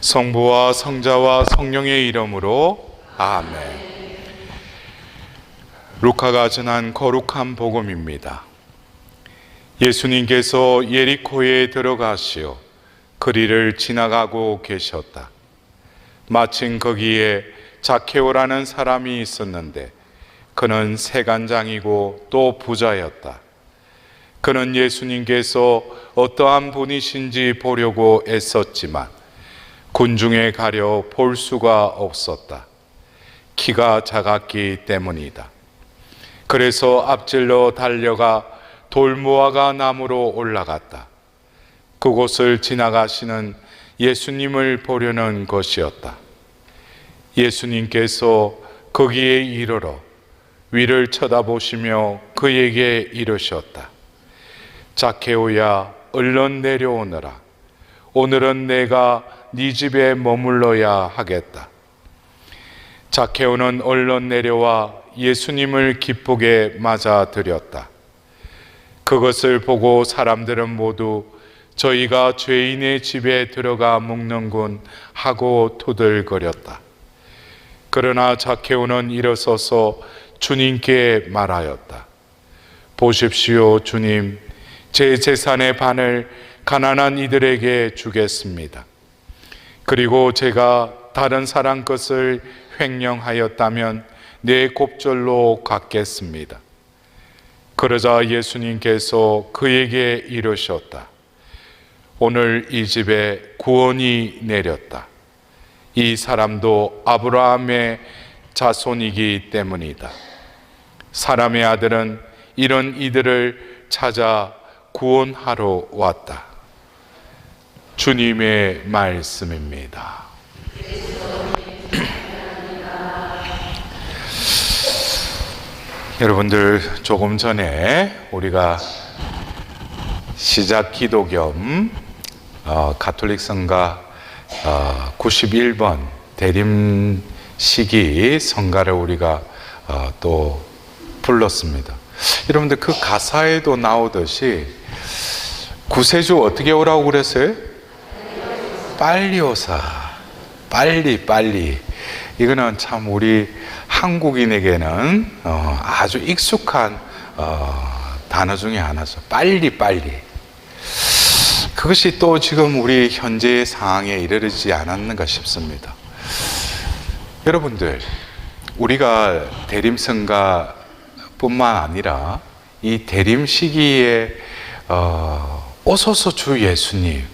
성부와 성자와 성령의 이름으로 아멘. 루카가 전한 거룩한 복음입니다. 예수님께서 예리코에 들어가시어 거리를 지나가고 계셨다. 마침 거기에 자케오라는 사람이 있었는데 그는 세간장이고 또 부자였다. 그는 예수님께서 어떠한 분이신지 보려고 애썼지만 군중에 가려 볼 수가 없었다. 키가 작았기 때문이다. 그래서 앞질러 달려가 돌무화과 나무로 올라갔다. 그곳을 지나가시는 예수님을 보려는 것이었다. 예수님께서 거기에 이르러 위를 쳐다보시며 그에게 이르셨다. 자케오야, 얼른 내려오너라. 오늘은 내가 네 집에 머물러야 하겠다. 자케오는 얼른 내려와 예수님을 기쁘게 맞아들였다. 그것을 보고 사람들은 모두 저희가 죄인의 집에 들어가 묵는군 하고 토들거렸다. 그러나 자케오는 일어서서 주님께 말하였다. 보십시오, 주님, 제 재산의 반을 가난한 이들에게 주겠습니다. 그리고 제가 다른 사람 것을 횡령하였다면 내 곱절로 갚겠습니다. 그러자 예수님께서 그에게 이르셨다. 오늘 이 집에 구원이 내렸다. 이 사람도 아브라함의 자손이기 때문이다. 사람의 아들은 이런 이들을 찾아 구원하러 왔다. 주님의 말씀입니다. 여러분들, 조금 전에 우리가 시작 기도 겸 가톨릭 성가 91번 대림시기 성가를 우리가 또 불렀습니다. 여러분들, 그 가사에도 나오듯이 구세주 어떻게 오라고 그랬어요? 빨리 오사. 빨리. 이거는 참 우리 한국인에게는 아주 익숙한 단어 중에 하나죠. 빨리. 그것이 또 지금 우리 현재의 상황에 이르지 않았는가 싶습니다. 여러분들, 우리가 대림성가 뿐만 아니라 이 대림 시기에 오소서 주 예수님,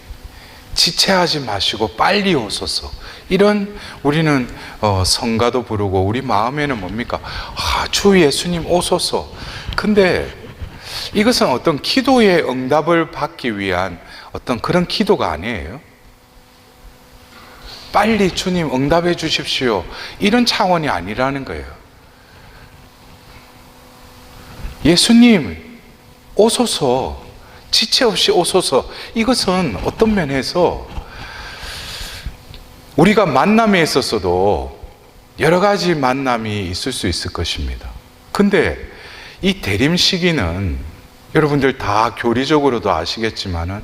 지체하지 마시고 빨리 오소서, 이런 우리는 성가도 부르고 우리 마음에는 뭡니까? 주 예수님 오소서. 근데 이것은 어떤 기도의 응답을 받기 위한 어떤 그런 기도가 아니에요. 빨리 주님 응답해 주십시오, 이런 차원이 아니라는 거예요. 예수님 오소서, 지체 없이 오소서. 이것은 어떤 면에서 우리가 만남에 있어서도 여러 가지 만남이 있을 수 있을 것입니다. 근데 이 대림 시기는 여러분들 다 교리적으로도 아시겠지만은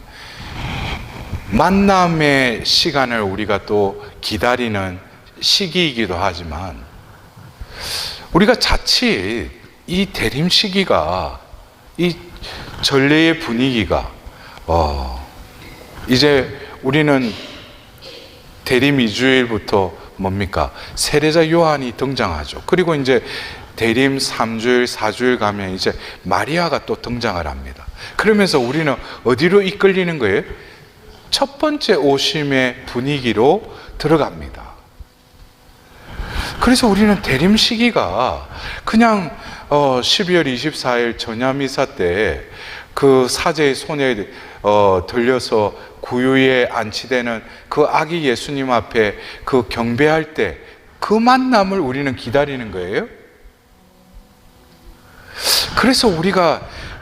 만남의 시간을 우리가 또 기다리는 시기이기도 하지만, 우리가 자칫 이 대림 시기가, 이 전례의 분위기가 이제 우리는 대림 2주일부터 뭡니까? 세례자 요한이 등장하죠. 그리고 이제 대림 3주일, 4주일 가면 이제 마리아가 또 등장을 합니다. 그러면서 우리는 어디로 이끌리는 거예요? 첫 번째 오심의 분위기로 들어갑니다. 그래서 우리는 대림 시기가 그냥 12월 24일 전야미사 때 그 사제의 손에 들려서 구유에 안치되는 그 아기 예수님 앞에 그 경배할 때 그 만남을 우리는 기다리는 거예요. 그래서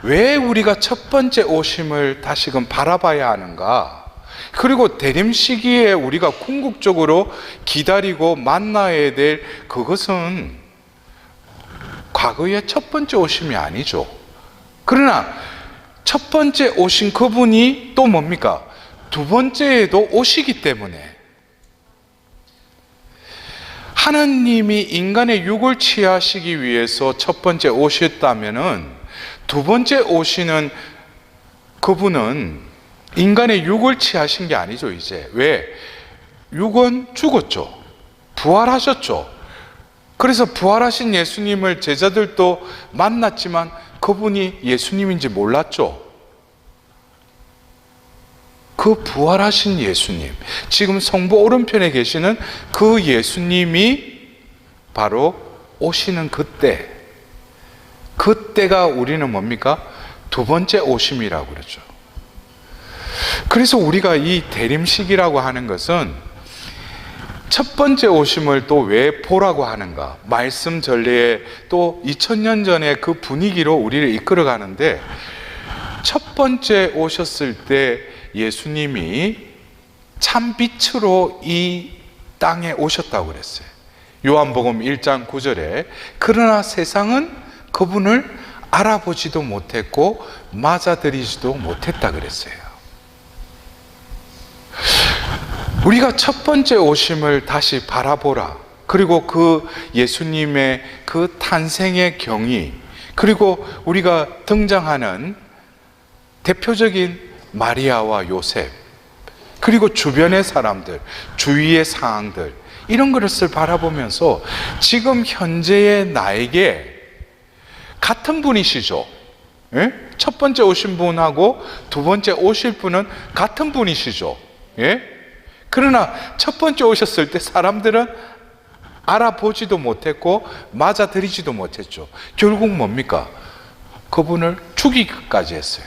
왜 우리가 첫 번째 오심을 다시금 바라봐야 하는가? 그리고 대림 시기에 우리가 궁극적으로 기다리고 만나야 될 그것은 과거의 첫 번째 오심이 아니죠. 그러나 첫 번째 오신 그분이 또 뭡니까? 두 번째에도 오시기 때문에 하느님이 인간의 육을 취하시기 위해서 첫 번째 오셨다면은 두 번째 오시는 그분은 인간의 육을 취하신 게 아니죠, 이제. 왜? 육은 죽었죠. 부활하셨죠. 그래서 부활하신 예수님을 제자들도 만났지만 그분이 예수님인지 몰랐죠. 그 부활하신 예수님, 지금 성부 오른편에 계시는 그 예수님이 바로 오시는 그때가 우리는 뭡니까? 두 번째 오심이라고 그러죠. 그래서 우리가 이 대림식이라고 하는 것은 첫 번째 오심을 또 왜 보라고 하는가? 말씀 전례에 또 2000년 전에 그 분위기로 우리를 이끌어 가는데, 첫 번째 오셨을 때 예수님이 참 빛으로 이 땅에 오셨다고 그랬어요. 요한복음 1장 9절에 그러나 세상은 그분을 알아보지도 못했고 맞아들이지도 못했다 그랬어요. 우리가 첫 번째 오심을 다시 바라보라. 그리고 그 예수님의 그 탄생의 경위, 그리고 우리가 등장하는 대표적인 마리아와 요셉, 그리고 주변의 사람들, 주위의 상황들, 이런 것을 바라보면서 지금 현재의 나에게 같은 분이시죠. 예? 첫 번째 오신 분하고 두 번째 오실 분은 같은 분이시죠. 예? 그러나 첫 번째 오셨을 때 사람들은 알아보지도 못했고 맞아들이지도 못했죠. 결국 뭡니까? 그분을 죽이기까지 했어요.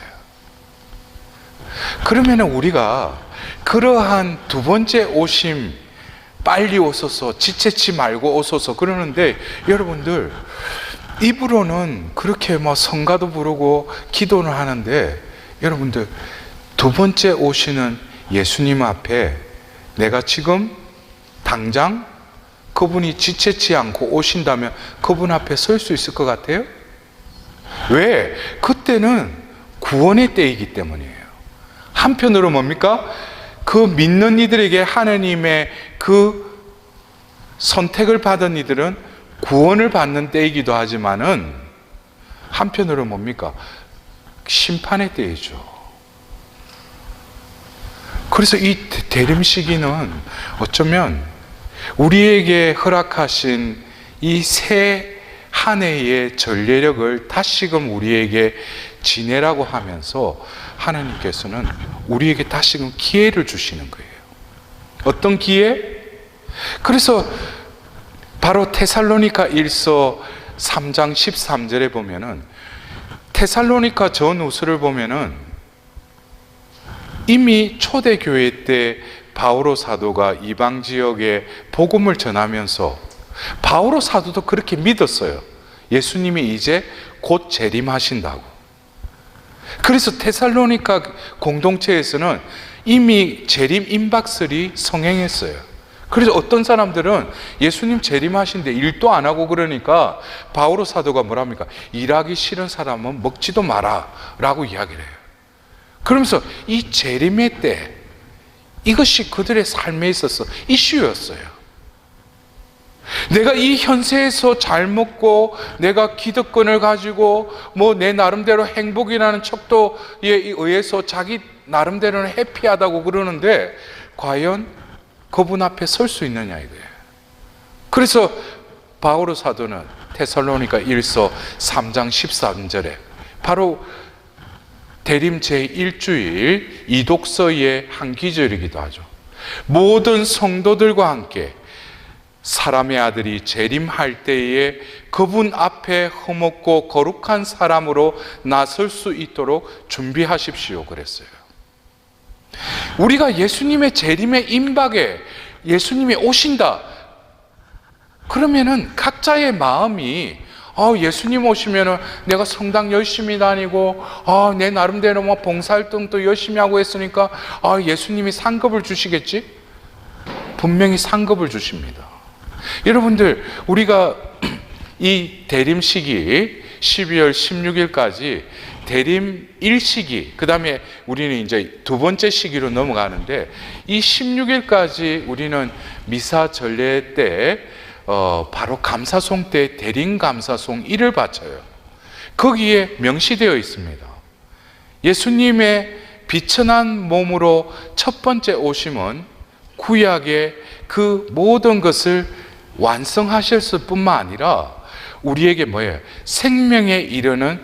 그러면 우리가 그러한 두 번째 오심, 빨리 오소서, 지체치 말고 오소서 그러는데, 여러분들 입으로는 그렇게 뭐 성가도 부르고 기도는 하는데, 여러분들 두 번째 오시는 예수님 앞에 내가 지금 당장 그분이 지체치 않고 오신다면 그분 앞에 설 수 있을 것 같아요? 왜? 그때는 구원의 때이기 때문이에요. 한편으로 뭡니까? 그 믿는 이들에게 하나님의 그 선택을 받은 이들은 구원을 받는 때이기도 하지만은, 한편으로 뭡니까? 심판의 때이죠. 그래서 이 대림 시기는 어쩌면 우리에게 허락하신 이 새 한 해의 전례력을 다시금 우리에게 지내라고 하면서 하나님께서는 우리에게 다시금 기회를 주시는 거예요. 어떤 기회? 그래서 바로 테살로니가 1서 3장 13절에 보면은, 테살로니가 전후서를 보면은 이미 초대교회 때 바오로 사도가 이방 지역에 복음을 전하면서 바오로 사도도 그렇게 믿었어요. 예수님이 이제 곧 재림하신다고. 그래서 테살로니가 공동체에서는 이미 재림 임박설이 성행했어요. 그래서 어떤 사람들은 예수님 재림하신데 일도 안 하고 그러니까 바오로 사도가 뭐랍니까? 일하기 싫은 사람은 먹지도 마라 라고 이야기를 해요. 그러면서 이 재림의 때, 이것이 그들의 삶에 있어서 이슈였어요. 내가 이 현세에서 잘 먹고 내가 기득권을 가지고 뭐 내 나름대로 행복이라는 척도에 의해서 자기 나름대로는 해피하다고 그러는데 과연 그분 앞에 설 수 있느냐 이거예요. 그래서 바오로 사도는 테살로니가 1서 3장 13절에 바로 대림 제1주일 이독서의 한 기절이기도 하죠. 모든 성도들과 함께 사람의 아들이 재림할 때에 그분 앞에 흠없고 거룩한 사람으로 나설 수 있도록 준비하십시오 그랬어요. 우리가 예수님의 재림의 임박에 예수님이 오신다 그러면은 각자의 마음이 예수님 오시면은 내가 성당 열심히 다니고 내 나름대로 뭐 봉사활동도 열심히 하고 했으니까 예수님이 상급을 주시겠지? 분명히 상급을 주십니다. 여러분들, 우리가 이 대림 시기 12월 16일까지 대림 1시기, 그 다음에 우리는 이제 두 번째 시기로 넘어가는데, 이 16일까지 우리는 미사 전례 때 바로 감사송 때 대림 감사송 1을 바쳐요. 거기에 명시되어 있습니다. 예수님의 비천한 몸으로 첫 번째 오심은 구약의 그 모든 것을 완성하셨을 뿐만 아니라 우리에게 뭐예요? 생명에 이르는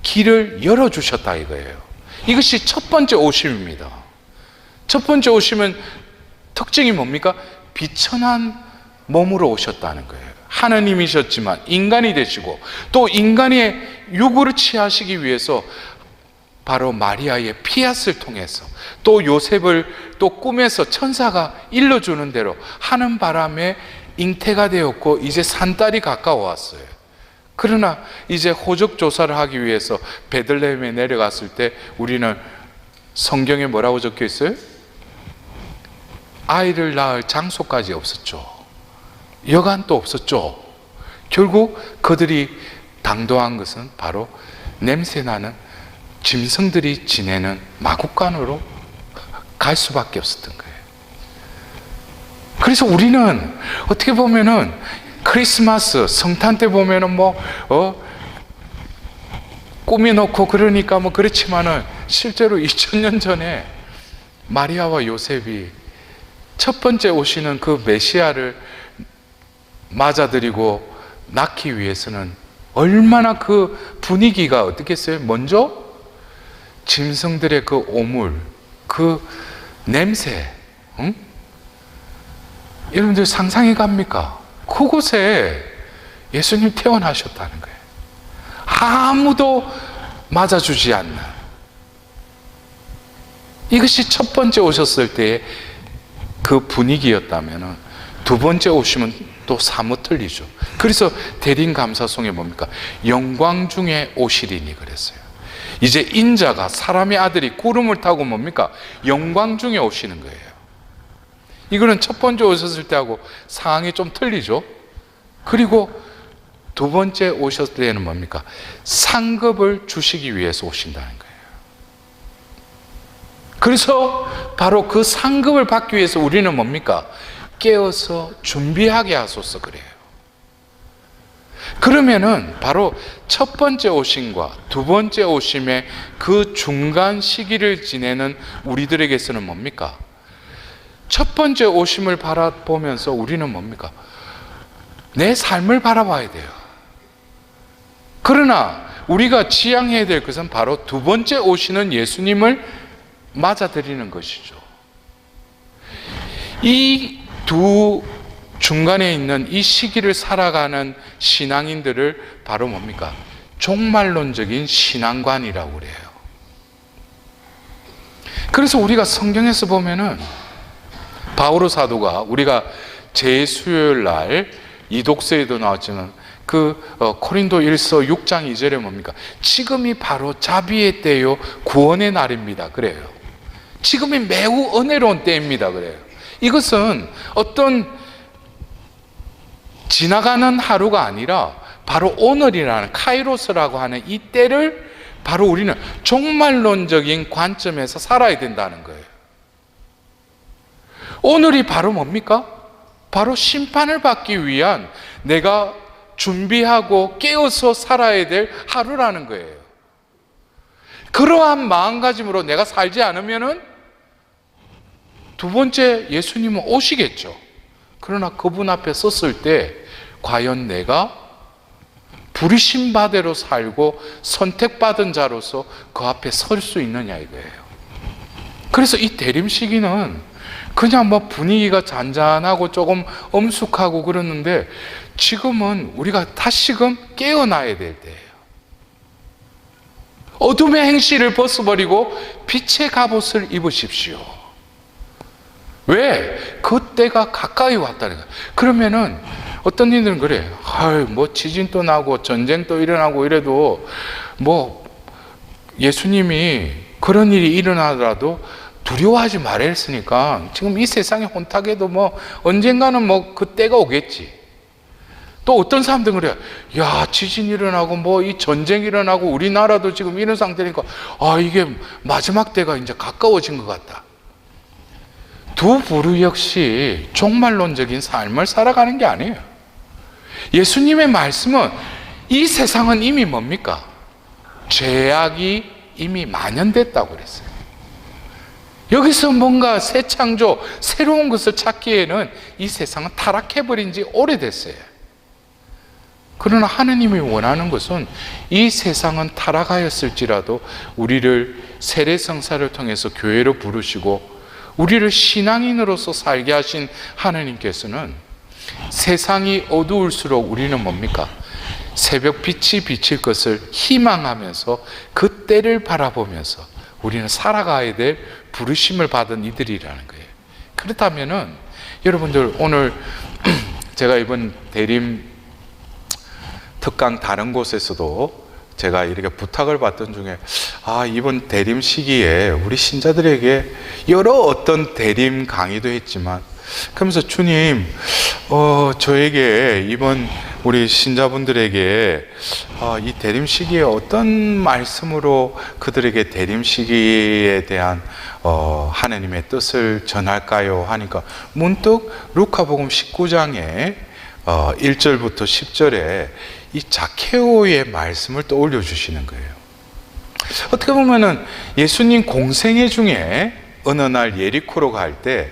길을 열어주셨다 이거예요. 이것이 첫 번째 오심입니다. 첫 번째 오심은 특징이 뭡니까? 비천한 몸으로 오셨다는 거예요. 하나님이셨지만 인간이 되시고 또 인간의 육을 취하시기 위해서 바로 마리아의 피앗을 통해서 또 요셉을 또 꿈에서 천사가 일러주는 대로 하는 바람에 잉태가 되었고 이제 산딸이 가까워왔어요. 그러나 이제 호적 조사를 하기 위해서 베들레헴에 내려갔을 때 우리는 성경에 뭐라고 적혀 있어요? 아이를 낳을 장소까지 없었죠. 여간도 없었죠. 결국 그들이 당도한 것은 바로 냄새나는 짐승들이 지내는 마구간으로 갈 수밖에 없었던 거예요. 그래서 우리는 어떻게 보면은 크리스마스, 성탄 때 보면은 꾸며놓고 그러니까 그렇지만은 실제로 2000년 전에 마리아와 요셉이 첫 번째 오시는 그 메시아를 맞아들이고 낳기 위해서는 얼마나 그 분위기가 어떻겠어요? 먼저 짐승들의 그 오물, 그 냄새, 응? 여러분들 상상이 갑니까? 그곳에 예수님 태어나셨다는 거예요. 아무도 맞아주지 않는, 이것이 첫 번째 오셨을 때의 그 분위기였다면 두 번째 오시면 또 사뭇 틀리죠. 그래서 대림 감사송에 뭡니까? 영광 중에 오시리니 그랬어요. 이제 인자가, 사람의 아들이 구름을 타고 뭡니까? 영광 중에 오시는 거예요. 이거는 첫 번째 오셨을 때하고 상황이 좀 틀리죠. 그리고 두 번째 오셨을 때는 뭡니까? 상급을 주시기 위해서 오신다는 거예요. 그래서 바로 그 상급을 받기 위해서 우리는 뭡니까? 깨어서 준비하게 하소서 그래요. 그러면은 바로 첫 번째 오심과 두 번째 오심의 그 중간 시기를 지내는 우리들에게서는 뭡니까? 첫 번째 오심을 바라보면서 우리는 뭡니까? 내 삶을 바라봐야 돼요. 그러나 우리가 지향해야 될 것은 바로 두 번째 오시는 예수님을 맞아들이는 것이죠. 이 두 중간에 있는 이 시기를 살아가는 신앙인들을 바로 뭡니까? 종말론적인 신앙관이라고 그래요. 그래서 우리가 성경에서 보면은 바오로 사도가, 우리가 제 수요일 날 이독서에도 나왔지만 코린도 1서 6장 2절에 뭡니까? 지금이 바로 자비의 때요 구원의 날입니다 그래요. 지금이 매우 은혜로운 때입니다 그래요. 이것은 어떤 지나가는 하루가 아니라 바로 오늘이라는 카이로스라고 하는 이 때를 바로 우리는 종말론적인 관점에서 살아야 된다는 거예요. 오늘이 바로 뭡니까? 바로 심판을 받기 위한 내가 준비하고 깨어서 살아야 될 하루라는 거예요. 그러한 마음가짐으로 내가 살지 않으면은 두 번째 예수님은 오시겠죠. 그러나 그분 앞에 섰을 때 과연 내가 부르심바대로 살고 선택받은 자로서 그 앞에 설 수 있느냐 이거예요. 그래서 이 대림 시기는 그냥 분위기가 잔잔하고 조금 엄숙하고 그러는데 지금은 우리가 다시금 깨어나야 될 때예요. 어둠의 행실을 벗어버리고 빛의 갑옷을 입으십시오. 왜? 그 때가 가까이 왔다는 거예요. 그러면은 어떤 이들은 그래. 지진도 나고 전쟁도 일어나고 이래도 예수님이 그런 일이 일어나더라도 두려워하지 말아 했으니까 지금 이 세상의 혼탁에도 언젠가는 그 때가 오겠지. 또 어떤 사람들은 그래. 야, 지진 일어나고 이 전쟁 일어나고 우리나라도 지금 이런 상태니까 이게 마지막 때가 이제 가까워진 것 같다. 두 부류 역시 종말론적인 삶을 살아가는 게 아니에요. 예수님의 말씀은 이 세상은 이미 뭡니까? 죄악이 이미 만연됐다고 그랬어요. 여기서 뭔가 새 창조, 새로운 것을 찾기에는 이 세상은 타락해버린 지 오래됐어요. 그러나 하느님이 원하는 것은 이 세상은 타락하였을지라도 우리를 세례성사를 통해서 교회로 부르시고 우리를 신앙인으로서 살게 하신 하느님께서는 세상이 어두울수록 우리는 뭡니까? 새벽 빛이 비칠 것을 희망하면서 그 때를 바라보면서 우리는 살아가야 될 부르심을 받은 이들이라는 거예요. 그렇다면은 여러분들 오늘 제가 이번 대림 특강 다른 곳에서도 제가 이렇게 부탁을 받던 중에 이번 대림 시기에 우리 신자들에게 여러 어떤 대림 강의도 했지만 그러면서 주님 저에게 이번 우리 신자분들에게 이 대림 시기에 어떤 말씀으로 그들에게 대림 시기에 대한 하나님의 뜻을 전할까요? 하니까 문득 루카복음 19장에 1절부터 10절에 이 자케오의 말씀을 떠올려 주시는 거예요. 어떻게 보면은 예수님 공생애 중에 어느 날 예리코로 갈 때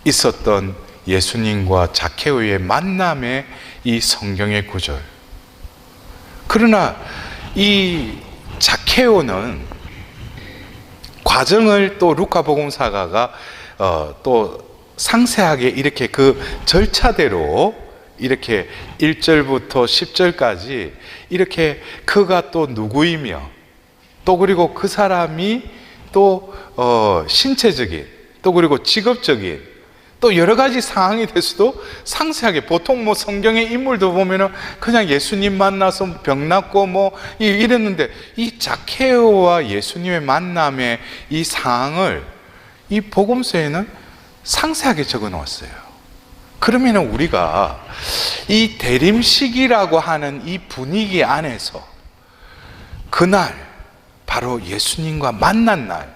있었던 예수님과 자케오의 만남의 이 성경의 구절. 그러나 이 자케오는 과정을 또 루카복음사가가 또 상세하게 이렇게 그 절차대로 이렇게 1절부터 10절까지 이렇게 그가 또 누구이며 또 그리고 그 사람이 또 신체적인 또 그리고 직업적인 또 여러 가지 상황이 될 수도 상세하게 보통 뭐 성경의 인물도 보면은 그냥 예수님 만나서 병 낫고 뭐 이랬는데 이 자케오와 예수님의 만남의 이 상황을 이 복음서에는 상세하게 적어 놓았어요. 그러면 우리가 이 대림식이라고 하는 이 분위기 안에서 그날 바로 예수님과 만난 날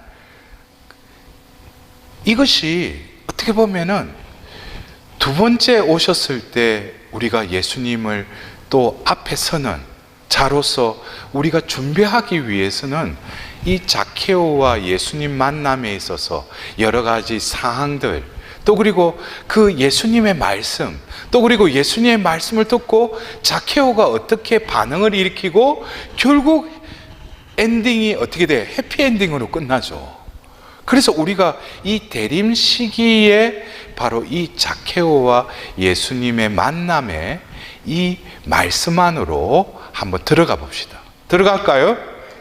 이것이 어떻게 보면은 두 번째 오셨을 때 우리가 예수님을 또 앞에 서는 자로서 우리가 준비하기 위해서는 이 자케오와 예수님 만남에 있어서 여러 가지 사항들 또 그리고 그 예수님의 말씀 또 그리고 예수님의 말씀을 듣고 자케오가 어떻게 반응을 일으키고 결국 엔딩이 어떻게 돼요? 해피엔딩으로 끝나죠. 그래서 우리가 이 대림 시기에 바로 이 자케오와 예수님의 만남에 이 말씀 안으로 한번 들어가 봅시다. 들어갈까요?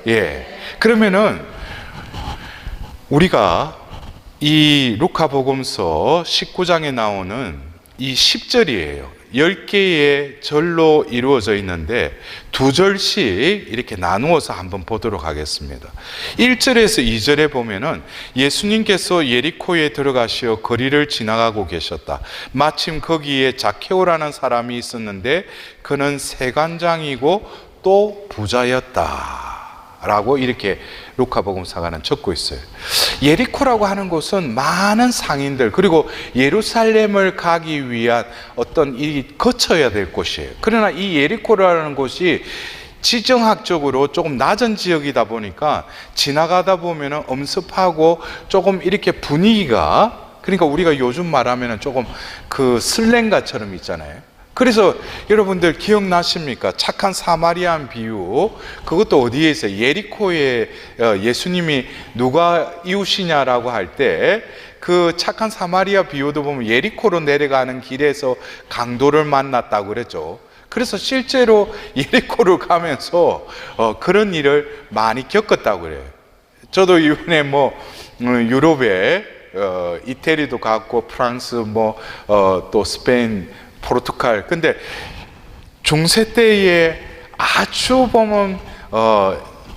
예. 그러면은 우리가 이 루카복음서 19장에 나오는 이 10절이에요. 10개의 절로 이루어져 있는데 두 절씩 이렇게 나누어서 한번 보도록 하겠습니다. 1절에서 2절에 보면은 예수님께서 예리코에 들어가시어 거리를 지나가고 계셨다. 마침 거기에 자케오라는 사람이 있었는데 그는 세관장이고 또 부자였다 라고 이렇게 루카복음사가는 적고 있어요. 예리코라고 하는 곳은 많은 상인들 그리고 예루살렘을 가기 위한 어떤 일이 거쳐야 될 곳이에요. 그러나 이 예리코라는 곳이 지정학적으로 조금 낮은 지역이다 보니까 지나가다 보면은 엄습하고 조금 이렇게 분위기가 그러니까 우리가 요즘 말하면은 조금 그 슬랭가처럼 있잖아요. 그래서 여러분들 기억나십니까? 착한 사마리안 비유 그것도 어디에 있어요? 예리코에 예수님이 누가 이웃이냐라고 할 때 그 착한 사마리아 비유도 보면 예리코로 내려가는 길에서 강도를 만났다고 그랬죠. 그래서 실제로 예리코를 가면서 그런 일을 많이 겪었다고 그래요. 저도 이번에 뭐 유럽에 이태리도 갔고 프랑스 또 스페인 포르투갈 근데 중세 때에 아주 보면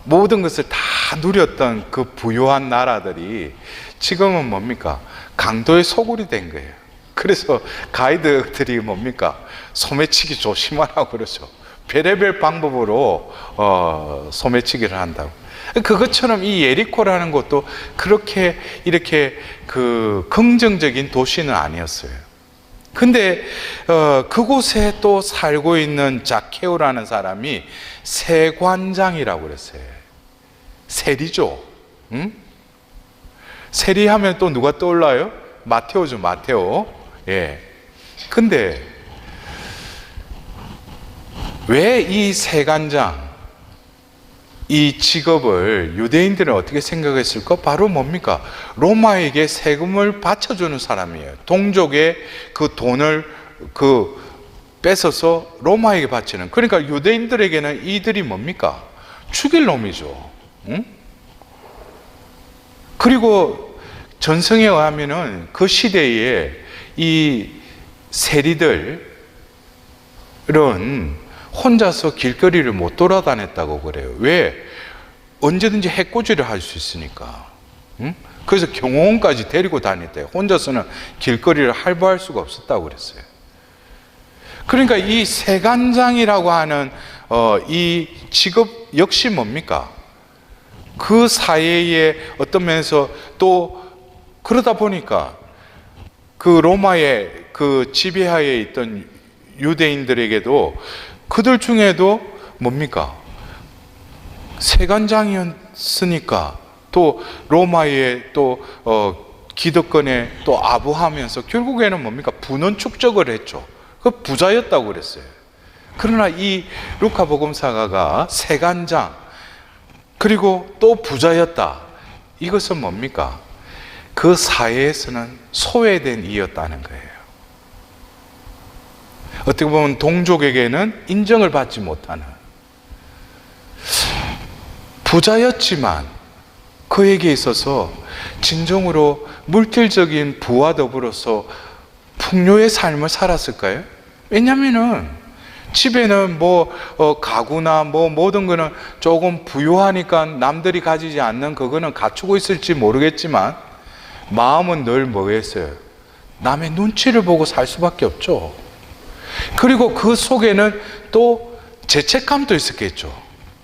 모든 것을 다 누렸던 그 부유한 나라들이 지금은 뭡니까? 강도의 소굴이 된 거예요. 그래서 가이드들이 뭡니까? 소매치기 조심하라고 그러죠. 별의별 방법으로 소매치기를 한다고. 그것처럼 이 예리코라는 것도 그렇게 이렇게 그 긍정적인 도시는 아니었어요. 근데 그곳에 또 살고 있는 자케오라는 사람이 세관장이라고 그랬어요. 세리죠. 응? 세리하면 또 누가 떠올라요? 마테오죠, 마테오. 예. 근데 왜 이 세관장, 이 직업을 유대인들은 어떻게 생각했을까? 바로 뭡니까? 로마에게 세금을 바쳐주는 사람이에요. 동족의 그 돈을 뺏어서 로마에게 바치는. 그러니까 유대인들에게는 이들이 뭡니까? 죽일 놈이죠. 응? 그리고 전승에 의하면은 그 시대에 이 세리들은 혼자서 길거리를 못 돌아다녔다고 그래요. 왜? 언제든지 해코지를 할 수 있으니까. 응? 그래서 경호원까지 데리고 다녔대요. 혼자서는 길거리를 활보할 수가 없었다고 그랬어요. 그러니까 이 세관장이라고 하는 이 직업 역시 뭡니까? 그 사회에 어떤 면에서 또 그러다 보니까 그 로마의 그 지배하에 있던 유대인들에게도 그들 중에도 뭡니까? 세관장이었으니까 또 로마의 또 기득권에 또 아부하면서 결국에는 뭡니까? 분원 축적을 했죠. 그 부자였다고 그랬어요. 그러나 이 루카 복음사가가 세관장 그리고 또 부자였다. 이것은 뭡니까? 그 사회에서는 소외된 이였다는 거예요. 어떻게 보면 동족에게는 인정을 받지 못하는 부자였지만 그에게 있어서 진정으로 물질적인 부와 더불어서 풍요의 삶을 살았을까요? 왜냐하면은 집에는 가구나 모든 거는 조금 부유하니까 남들이 가지지 않는 그거는 갖추고 있을지 모르겠지만 마음은 늘 뭐겠어요? 남의 눈치를 보고 살 수밖에 없죠. 그리고 그 속에는 또 죄책감도 있었겠죠.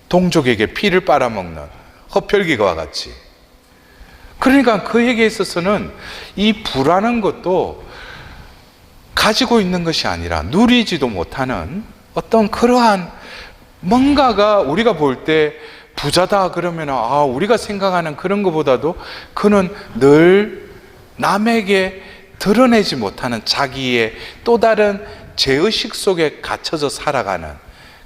동족에게 피를 빨아먹는 흡혈귀와 같이. 그러니까 그에게 있어서는 이 부라는 것도 가지고 있는 것이 아니라 누리지도 못하는 어떤 그러한 뭔가가 우리가 볼 때 부자다 그러면 우리가 생각하는 그런 것보다도 그는 늘 남에게 드러내지 못하는 자기의 또 다른 죄의식 속에 갇혀서 살아가는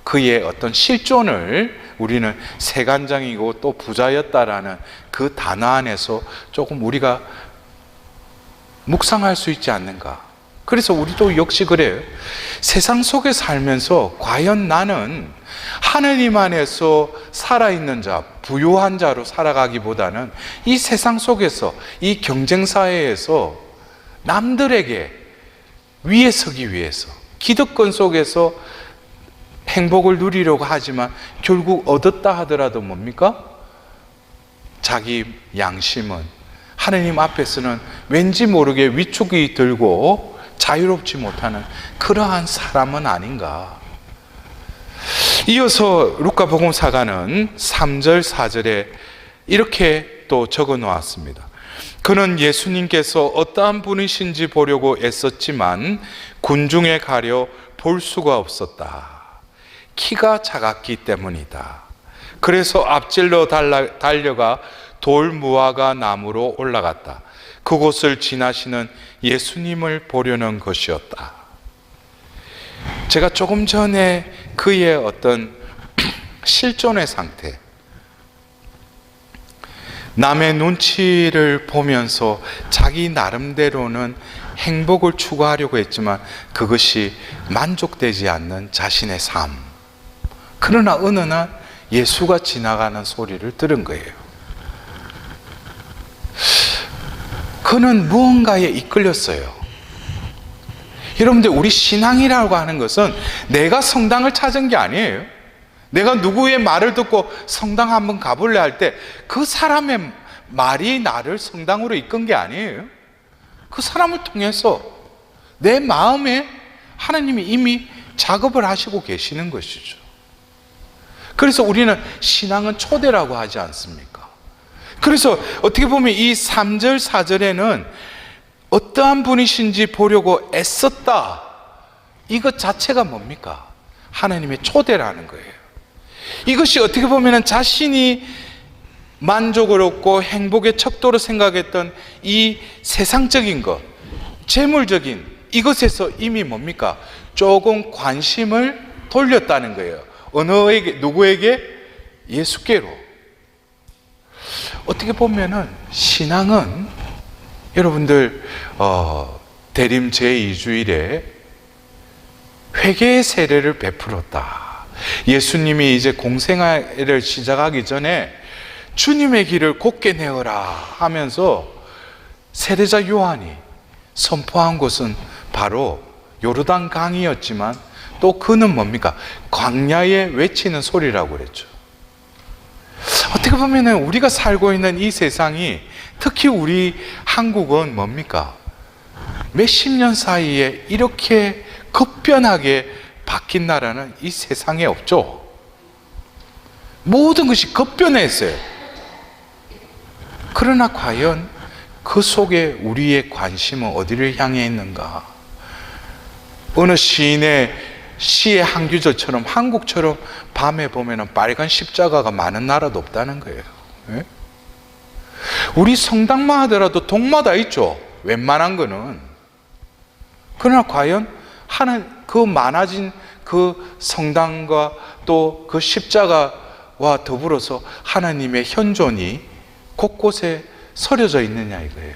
그의 어떤 실존을 우리는 세관장이고 또 부자였다라는 그 단어 안에서 조금 우리가 묵상할 수 있지 않는가. 그래서 우리도 역시 그래요. 세상 속에 살면서 과연 나는 하느님 안에서 살아있는 자, 부유한 자로 살아가기보다는 이 세상 속에서 이 경쟁사회에서 남들에게 위에 서기 위해서 기득권 속에서 행복을 누리려고 하지만 결국 얻었다 하더라도 뭡니까? 자기 양심은 하느님 앞에서는 왠지 모르게 위축이 들고 자유롭지 못하는 그러한 사람은 아닌가. 이어서 루카 복음사가는 3절 4절에 이렇게 또 적어 놓았습니다. 그는 예수님께서 어떠한 분이신지 보려고 애썼지만 군중에 가려 볼 수가 없었다. 키가 작았기 때문이다. 그래서 앞질러 달려가 돌무화과 나무로 올라갔다. 그곳을 지나시는 예수님을 보려는 것이었다. 제가 조금 전에 그의 어떤 실존의 상태, 남의 눈치를 보면서 자기 나름대로는 행복을 추구하려고 했지만 그것이 만족되지 않는 자신의 삶. 그러나 어느 날 예수가 지나가는 소리를 들은 거예요. 그는 무언가에 이끌렸어요. 여러분들, 우리 신앙이라고 하는 것은 내가 성당을 찾은 게 아니에요. 내가 누구의 말을 듣고 성당 한번 가볼래 할 때 그 사람의 말이 나를 성당으로 이끈 게 아니에요. 그 사람을 통해서 내 마음에 하나님이 이미 작업을 하시고 계시는 것이죠. 그래서 우리는 신앙은 초대라고 하지 않습니까? 그래서 어떻게 보면 이 3절 4절에는 어떠한 분이신지 보려고 애썼다. 이것 자체가 뭡니까? 하나님의 초대라는 거예요. 이것이 어떻게 보면 자신이 만족을 얻고 행복의 척도로 생각했던 이 세상적인 것, 재물적인 이것에서 이미 뭡니까? 조금 관심을 돌렸다는 거예요. 어느에게, 누구에게? 예수께로. 어떻게 보면은 신앙은 여러분들 대림 제2주일에 회개의 세례를 베풀었다. 예수님이 이제 공생애를 시작하기 전에 주님의 길을 곧게 내어라 하면서 세례자 요한이 선포한 곳은 바로 요르단 강이었지만 또 그는 뭡니까? 광야에 외치는 소리라고 그랬죠. 어떻게 보면 우리가 살고 있는 이 세상이, 특히 우리 한국은 뭡니까? 몇십 년 사이에 이렇게 급변하게 바뀐 나라는 이 세상에 없죠. 모든 것이 급변했어요. 그러나 과연 그 속에 우리의 관심은 어디를 향해 있는가? 어느 시의 한 구절처럼 한국처럼 밤에 보면 빨간 십자가가 많은 나라도 없다는 거예요. 네? 우리 성당만 하더라도 동마다 있죠. 웬만한 거는. 그러나 과연 그 많아진 그 성당과 또 그 십자가와 더불어서 하나님의 현존이 곳곳에 서려져 있느냐 이거예요.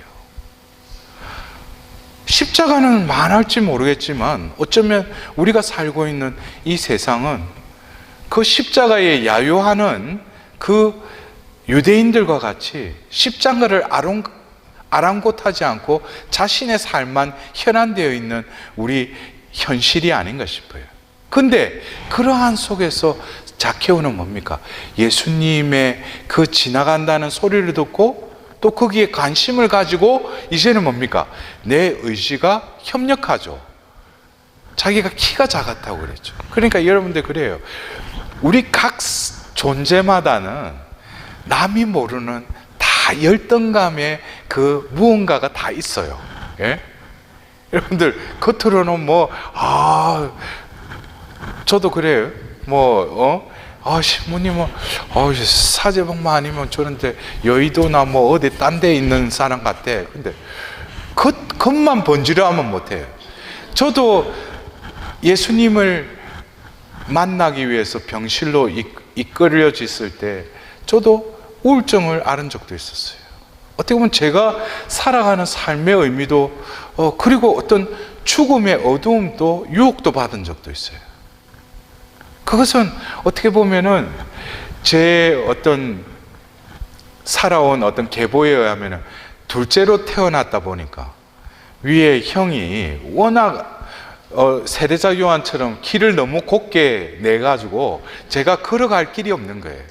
십자가는 많을지 모르겠지만 어쩌면 우리가 살고 있는 이 세상은 그 십자가에 야유하는 그 유대인들과 같이 십자가를 아랑곳하지 않고 자신의 삶만 현안되어 있는 우리 현실이 아닌가 싶어요. 근데 그러한 속에서 자케오는 뭡니까? 예수님의 그 지나간다는 소리를 듣고 또 거기에 관심을 가지고 이제는 뭡니까? 내 의지가 협력하죠. 자기가 키가 작았다고 그랬죠. 그러니까 여러분들 그래요. 우리 각 존재마다는 남이 모르는 다 열등감의 그 무언가가 다 있어요. 예? 여러분들 겉으로는 저도 그래요. 신부님은 사제복만 아니면 저런데 여의도나 어디 딴 데 있는 사람 같대. 근데 겉만 번지르하면 못해요. 저도 예수님을 만나기 위해서 병실로 이끌려졌을 때 저도 우울증을 앓은 적도 있었어요. 어떻게 보면 제가 살아가는 삶의 의미도 그리고 어떤 죽음의 어두움도 유혹도 받은 적도 있어요. 그것은 어떻게 보면은 제 어떤 살아온 어떤 계보에 의하면은 둘째로 태어났다 보니까 위에 형이 워낙 세례자 요한처럼 길을 너무 곱게 내가지고 제가 걸어갈 길이 없는 거예요.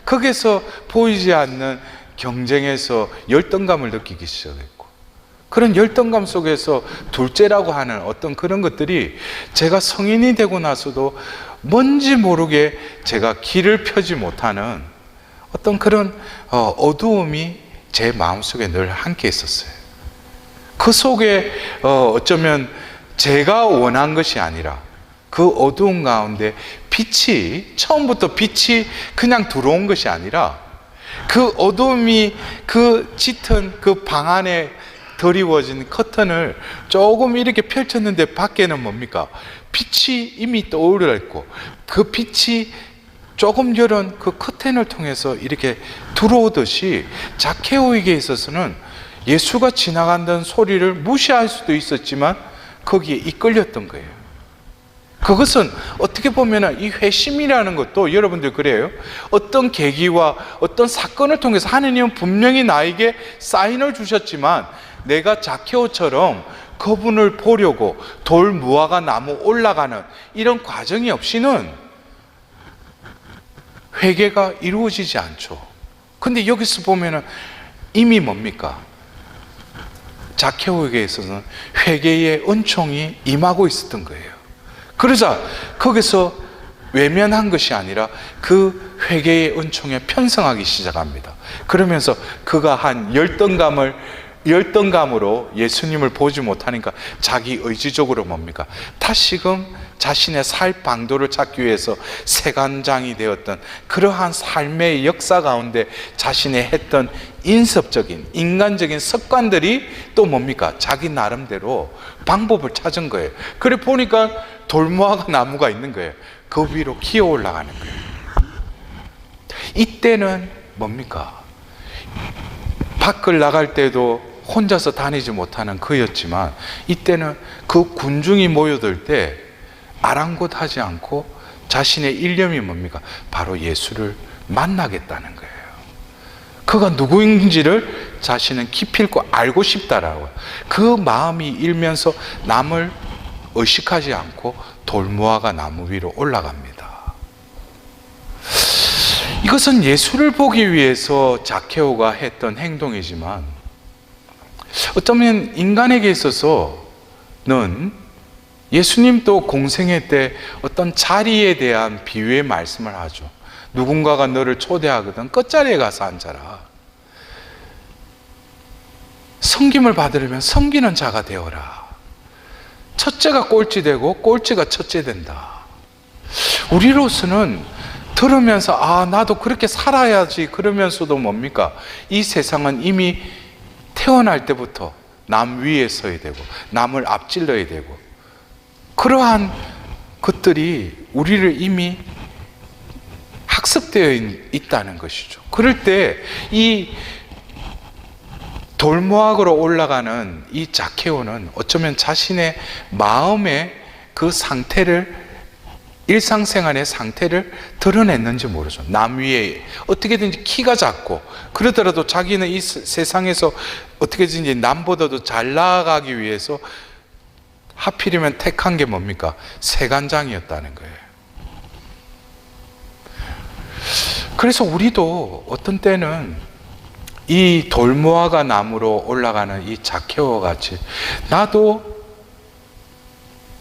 거기서 보이지 않는 경쟁에서 열등감을 느끼기 시작했고, 그런 열등감 속에서 둘째라고 하는 어떤 그런 것들이 제가 성인이 되고 나서도 뭔지 모르게 제가 길을 펴지 못하는 어떤 그런 어두움이 제 마음속에 늘 함께 있었어요. 그 속에 어쩌면 제가 원한 것이 아니라 그 어두운 가운데 처음부터 빛이 그냥 들어온 것이 아니라 그 어둠이 그 짙은 그 방 안에 드리워진 커튼을 조금 이렇게 펼쳤는데 밖에는 뭡니까? 빛이 이미 떠오르어 있고 그 빛이 조금 열은 그 커튼을 통해서 이렇게 들어오듯이 자케오에게 있어서는 예수가 지나간다는 소리를 무시할 수도 있었지만 거기에 이끌렸던 거예요. 그것은 어떻게 보면 이 회심이라는 것도 여러분들 그래요. 어떤 계기와 어떤 사건을 통해서 하느님은 분명히 나에게 사인을 주셨지만 내가 자케오처럼 그분을 보려고 돌 무화과 나무 올라가는 이런 과정이 없이는 회개가 이루어지지 않죠. 근데 여기서 보면은 이미 뭡니까? 자케오에게 있어서는 회개의 은총이 임하고 있었던 거예요. 그러자 거기서 외면한 것이 아니라 그 회개의 은총에 편성하기 시작합니다. 그러면서 그가 한 열등감을 열등감으로 예수님을 보지 못하니까 자기 의지적으로 뭡니까? 다시금 자신의 살 방도를 찾기 위해서 세간장이 되었던 그러한 삶의 역사 가운데 자신이 했던 인습적인 인간적인 습관들이 또 뭡니까? 자기 나름대로 방법을 찾은 거예요. 그래 보니까 돌무화과 나무가 있는 거예요. 그 위로 기어 올라가는 거예요. 이때는 뭡니까? 밖을 나갈 때도 혼자서 다니지 못하는 그였지만 이때는 그 군중이 모여들 때 아랑곳하지 않고 자신의 일념이 뭡니까? 바로 예수를 만나겠다는 거예요. 그가 누구인지를 자신은 깊이 있고 알고 싶다라고. 그 마음이 일면서 남을 의식하지 않고 돌무화과 나무 위로 올라갑니다. 이것은 예수를 보기 위해서 자케오가 했던 행동이지만 어쩌면 인간에게 있어서는 예수님도 공생애 때 어떤 자리에 대한 비유의 말씀을 하죠. 누군가가 너를 초대하거든 끝자리에 가서 앉아라. 섬김을 받으려면 섬기는 자가 되어라. 첫째가 꼴찌 되고 꼴찌가 첫째 된다. 우리로서는 들으면서 나도 그렇게 살아야지 그러면서도 뭡니까? 이 세상은 이미 태어날 때부터 남 위에 서야 되고 남을 앞질러야 되고 그러한 것들이 우리를 이미 학습되어 있다는 것이죠. 그럴 때 이 돌무화과로 올라가는 이 자케오는 어쩌면 자신의 마음의 그 상태를 일상생활의 상태를 드러냈는지 모르죠. 남 위에 어떻게든지 키가 작고 그러더라도 자기는 이 세상에서 어떻게든지 남보다도 잘 나아가기 위해서 하필이면 택한 게 뭡니까? 세간장이었다는 거예요. 그래서 우리도 어떤 때는 이 돌무화과 나무로 올라가는 이 자케오와 같이 나도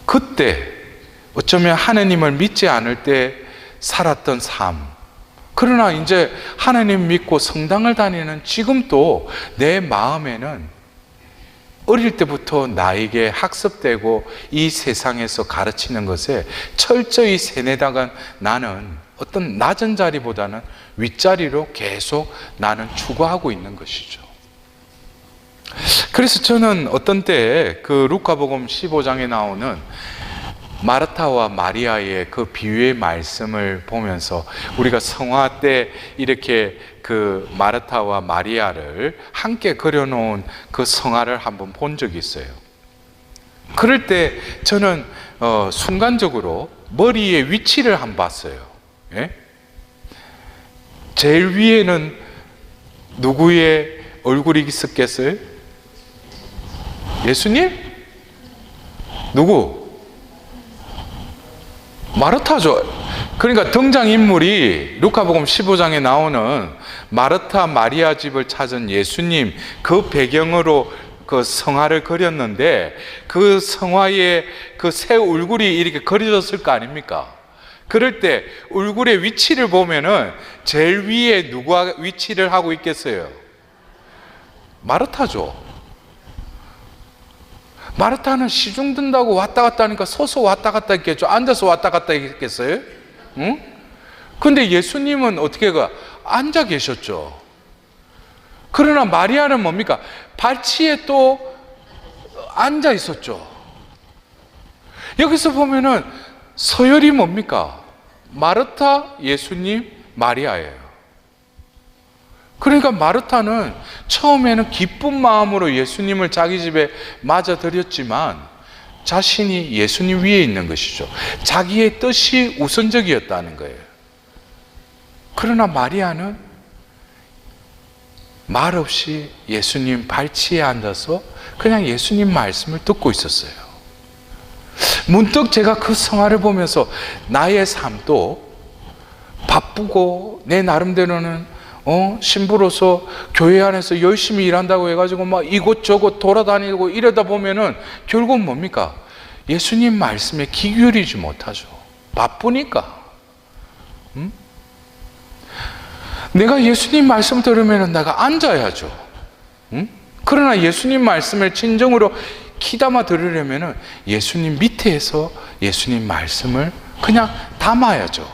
그때 어쩌면 하나님을 믿지 않을 때 살았던 삶, 그러나 이제 하나님 믿고 성당을 다니는 지금도 내 마음에는 어릴 때부터 나에게 학습되고 이 세상에서 가르치는 것에 철저히 세뇌당한 나는 어떤 낮은 자리보다는 윗자리로 계속 나는 추구하고 있는 것이죠. 그래서 저는 어떤 때에 그 루카복음 15장에 나오는 마르타와 마리아의 그 비유의 말씀을 보면서 우리가 성화 때 이렇게 그 마르타와 마리아를 함께 그려놓은 그 성화를 한번 본 적이 있어요. 그럴 때 저는 순간적으로 머리의 위치를 한번 봤어요. 예? 제일 위에는 누구의 얼굴이 있었겠어요? 예수님? 누구? 마르타죠. 그러니까 등장인물이 루카복음 15장에 나오는 마르타 마리아 집을 찾은 예수님, 그 배경으로 그 성화를 그렸는데 그 성화에 그 새 얼굴이 이렇게 그려졌을 거 아닙니까? 그럴 때 얼굴의 위치를 보면은 제일 위에 누가 위치를 하고 있겠어요? 마르타죠. 마르타는 시중 든다고 왔다 갔다 하니까 서서 왔다 갔다 했겠죠. 앉아서 왔다 갔다 했겠어요? 응? 근데 예수님은 어떻게 앉아 계셨죠. 그러나 마리아는 뭡니까? 발치에 또 앉아 있었죠. 여기서 보면은 서열이 뭡니까? 마르타, 예수님, 마리아예요. 그러니까 마르타는 처음에는 기쁜 마음으로 예수님을 자기 집에 맞아들였지만 자신이 예수님 위에 있는 것이죠. 자기의 뜻이 우선적이었다는 거예요. 그러나 마리아는 말없이 예수님 발치에 앉아서 그냥 예수님 말씀을 듣고 있었어요. 문득 제가 그 성화를 보면서 나의 삶도 바쁘고 내 나름대로는 신부로서 교회 안에서 열심히 일한다고 해가지고 막 이곳저곳 돌아다니고 이러다 보면은 결국 뭡니까? 예수님 말씀에 귀 기울이지 못하죠. 바쁘니까. 내가 예수님 말씀 들으면은 내가 앉아야죠. 그러나 예수님 말씀을 진정으로 귀담아 들으려면 예수님 밑에서 예수님 말씀을 그냥 담아야죠.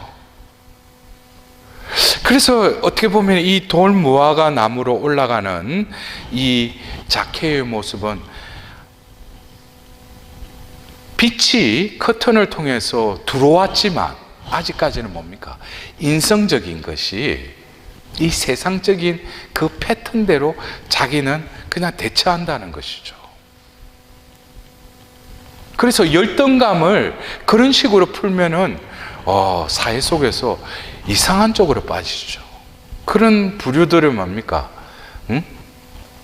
그래서 어떻게 보면 이 돌무화과 나무로 올라가는 이 자케의 모습은 빛이 커튼을 통해서 들어왔지만 아직까지는 뭡니까? 인성적인 것이 이 세상적인 그 패턴대로 자기는 그냥 대처한다는 것이죠. 그래서 열등감을 그런 식으로 풀면은 사회 속에서 이상한 쪽으로 빠지죠. 그런 부류들을 뭡니까?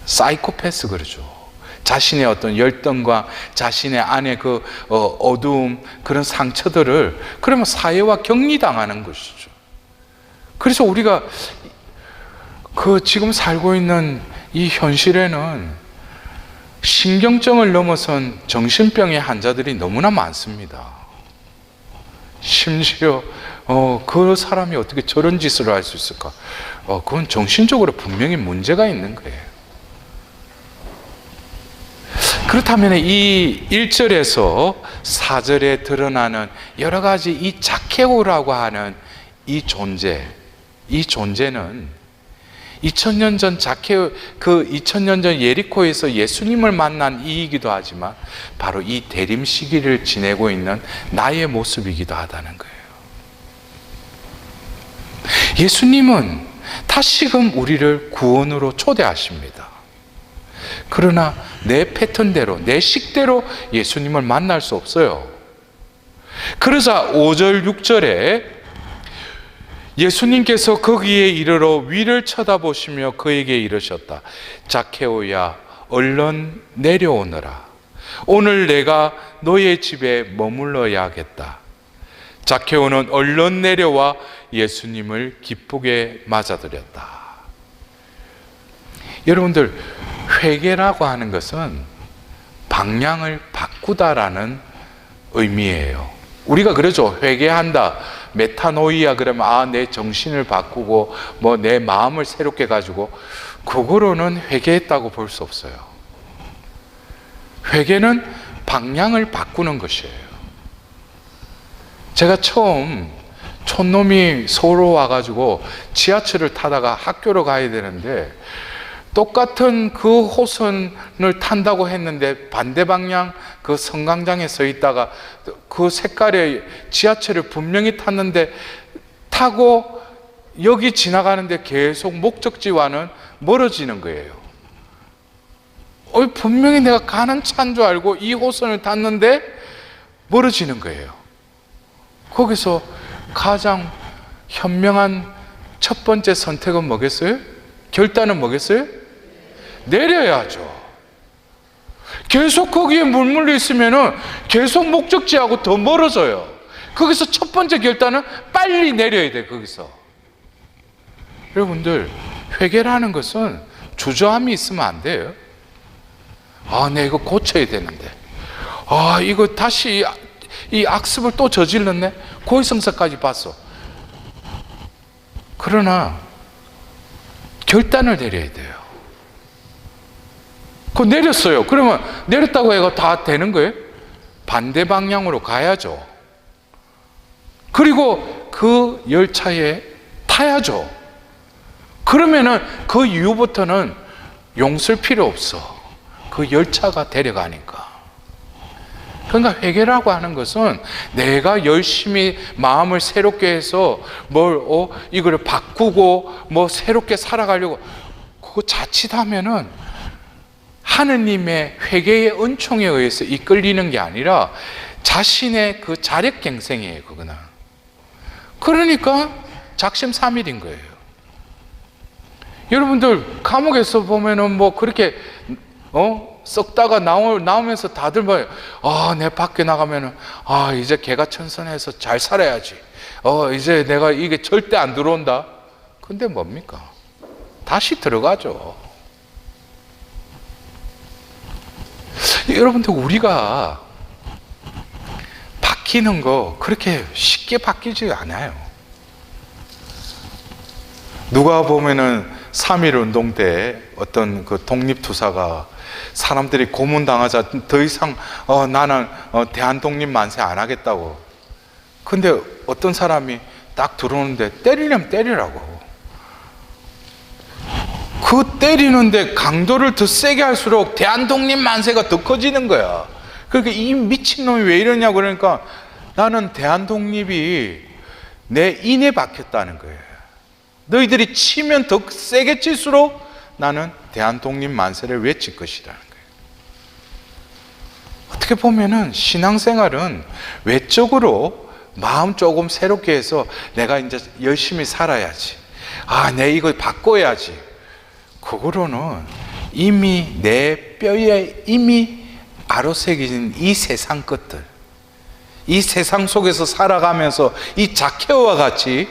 사이코패스 그러죠. 자신의 어떤 열등과 자신의 안에 그 어두움, 그런 상처들을 그러면 사회와 격리당하는 것이죠. 그래서 우리가 그 지금 살고 있는 이 현실에는 신경증을 넘어선 정신병의 환자들이 너무나 많습니다. 심지어 그 사람이 어떻게 저런 짓을 할 수 있을까? 그건 정신적으로 분명히 문제가 있는 거예요. 그렇다면 이 1절에서 4절에 드러나는 여러 가지 이 자케오라고 하는 이 존재는 2000년 전 자케오, 그 2000년 전 예리코에서 예수님을 만난 이이기도 하지만 바로 이 대림 시기를 지내고 있는 나의 모습이기도 하다는 거예요. 예수님은 다시금 우리를 구원으로 초대하십니다. 그러나 내 패턴대로, 내 식대로 예수님을 만날 수 없어요. 그러자 5절, 6절에 예수님께서 거기에 이르러 위를 쳐다보시며 그에게 이르셨다. 자케오야, 얼른 내려오너라. 오늘 내가 너의 집에 머물러야겠다. 자케오는 얼른 내려와 예수님을 기쁘게 맞아들였다. 여러분들, 회개라고 하는 것은 방향을 바꾸다라는 의미예요. 우리가 그러죠. 회개한다. 메타노이아 그러면 내 정신을 바꾸고 뭐 내 마음을 새롭게 가지고, 그거로는 회개했다고 볼 수 없어요. 회개는 방향을 바꾸는 것이에요. 제가 처음 촌놈이 서울로 와가지고 지하철을 타다가 학교로 가야 되는데 똑같은 그 호선을 탄다고 했는데 반대 방향 그 성강장에 서 있다가 그 색깔의 지하철을 분명히 탔는데 타고 여기 지나가는데 계속 목적지와는 멀어지는 거예요. 분명히 내가 가는 차인 줄 알고 이 호선을 탔는데 멀어지는 거예요. 거기서 가장 현명한 첫 번째 선택은 뭐겠어요? 결단은 뭐겠어요? 내려야죠. 계속 거기에 물물려 있으면은 계속 목적지하고 더 멀어져요. 거기서 첫 번째 결단은 빨리 내려야 돼. 거기서 여러분들, 회개라는 것은 주저함이 있으면 안 돼요. 내가 이거 고쳐야 되는데, 이거 다시 이 악습을 또 저질렀네. 고해성사까지 봤어. 그러나 결단을 내려야 돼요. 그거 내렸어요. 그러면 내렸다고 해가 다 되는 거예요? 반대 방향으로 가야죠. 그리고 그 열차에 타야죠. 그러면은 그 이후부터는 용설 필요 없어. 그 열차가 데려가니까. 그러니까 회개라고 하는 것은 내가 열심히 마음을 새롭게 해서 이거를 바꾸고 새롭게 살아가려고 그거 자칫하면은 하느님의 회개의 은총에 의해서 이끌리는 게 아니라 자신의 그 자력갱생이에요. 그거는. 그러니까 작심삼일인 거예요. 여러분들 감옥에서 보면은 그렇게 썩다가 나오면서 다들 내 밖에 나가면은 이제 개가천선해서 잘 살아야지. 이제 내가 이게 절대 안 들어온다. 근데 뭡니까? 다시 들어가죠. 여러분들, 우리가 바뀌는 거 그렇게 쉽게 바뀌지 않아요. 누가 보면은 3.1 운동 때 어떤 그 독립투사가 사람들이 고문당하자 더 이상 나는 대한독립 만세 안 하겠다고. 근데 어떤 사람이 딱 들어오는데 때리려면 때리라고. 그 때리는데 강도를 더 세게 할수록 대한독립 만세가 더 커지는 거야. 그러니까 이 미친놈이 왜 이러냐고. 그러니까 나는 대한독립이 내 인에 박혔다는 거예요. 너희들이 치면 더 세게 칠수록 나는 대한독립 만세를 외칠 것이라는 거예요. 어떻게 보면은 신앙생활은 외적으로 마음 조금 새롭게 해서 내가 이제 열심히 살아야지, 내 이거 바꿔야지, 그거로는 이미 내 뼈에 이미 아로새겨진 이 세상 것들, 이 세상 속에서 살아가면서 이 자케오와 같이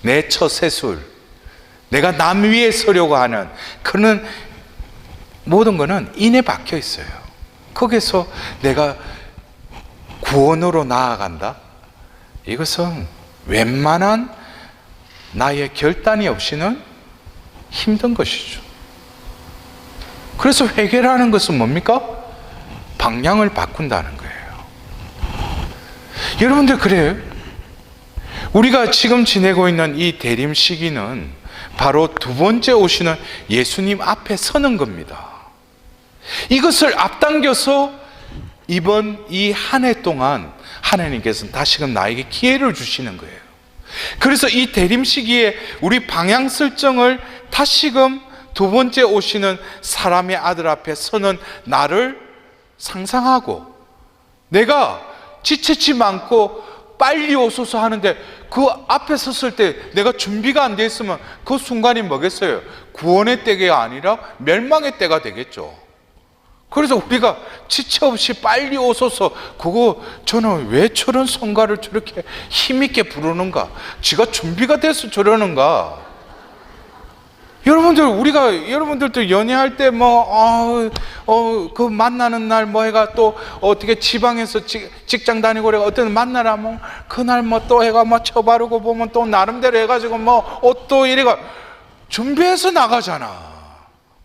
내 처세술, 내가 남 위에 서려고 하는 그런 모든 것은 인에 박혀 있어요. 거기서 내가 구원으로 나아간다? 이것은 웬만한 나의 결단이 없이는 힘든 것이죠. 그래서 회개라는 것은 뭡니까? 방향을 바꾼다는 거예요. 여러분들, 그래요. 우리가 지금 지내고 있는 이 대림 시기는 바로 두 번째 오시는 예수님 앞에 서는 겁니다. 이것을 앞당겨서 이번 이 한 해 동안 하나님께서는 다시금 나에게 기회를 주시는 거예요. 그래서 이 대림 시기에 우리 방향 설정을 다시금 두 번째 오시는 사람의 아들 앞에 서는 나를 상상하고, 내가 지체치 않고 빨리 오소서 하는데 그 앞에 섰을 때 내가 준비가 안 돼 있으면 그 순간이 뭐겠어요? 구원의 때가 아니라 멸망의 때가 되겠죠. 그래서 우리가 지체 없이 빨리 오소서, 그거 저는 왜 저런 성가를 저렇게 힘있게 부르는가? 지가 준비가 돼서 저러는가? 여러분들, 우리가 여러분들도 연애할 때 그 만나는 날 뭐 해가 또 어떻게 지방에서 직장 다니고 그래, 어떤 만나라 뭐 그날 뭐 또 해가 뭐 처바르고 보면 또 나름대로 해가지고 뭐 옷도 이래가 준비해서 나가잖아.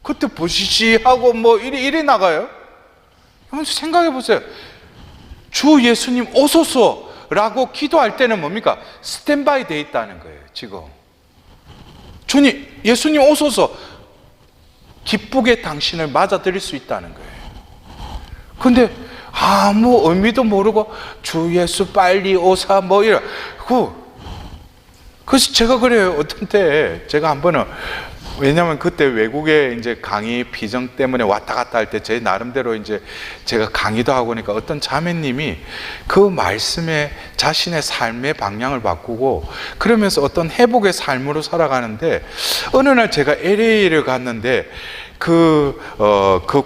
그때 보시시하고 뭐 이리 나가요? 여러분 생각해 보세요. 주 예수님 오소서라고 기도할 때는 뭡니까? 스탠바이 돼 있다는 거예요. 지금 주님, 예수님 오소서, 기쁘게 당신을 맞아들일 수 있다는 거예요. 근데 아무 의미도 모르고 주 예수 빨리 오사 뭐 이래. 그래서 제가 그래요. 어떤 때 제가 한 번은, 왜냐면 그때 외국에 이제 강의 비정 때문에 왔다 갔다 할 때 제 나름대로 이제 제가 강의도 하고 그러니까 어떤 자매님이 그 말씀에 자신의 삶의 방향을 바꾸고 그러면서 어떤 회복의 삶으로 살아가는데, 어느 날 제가 LA를 갔는데 그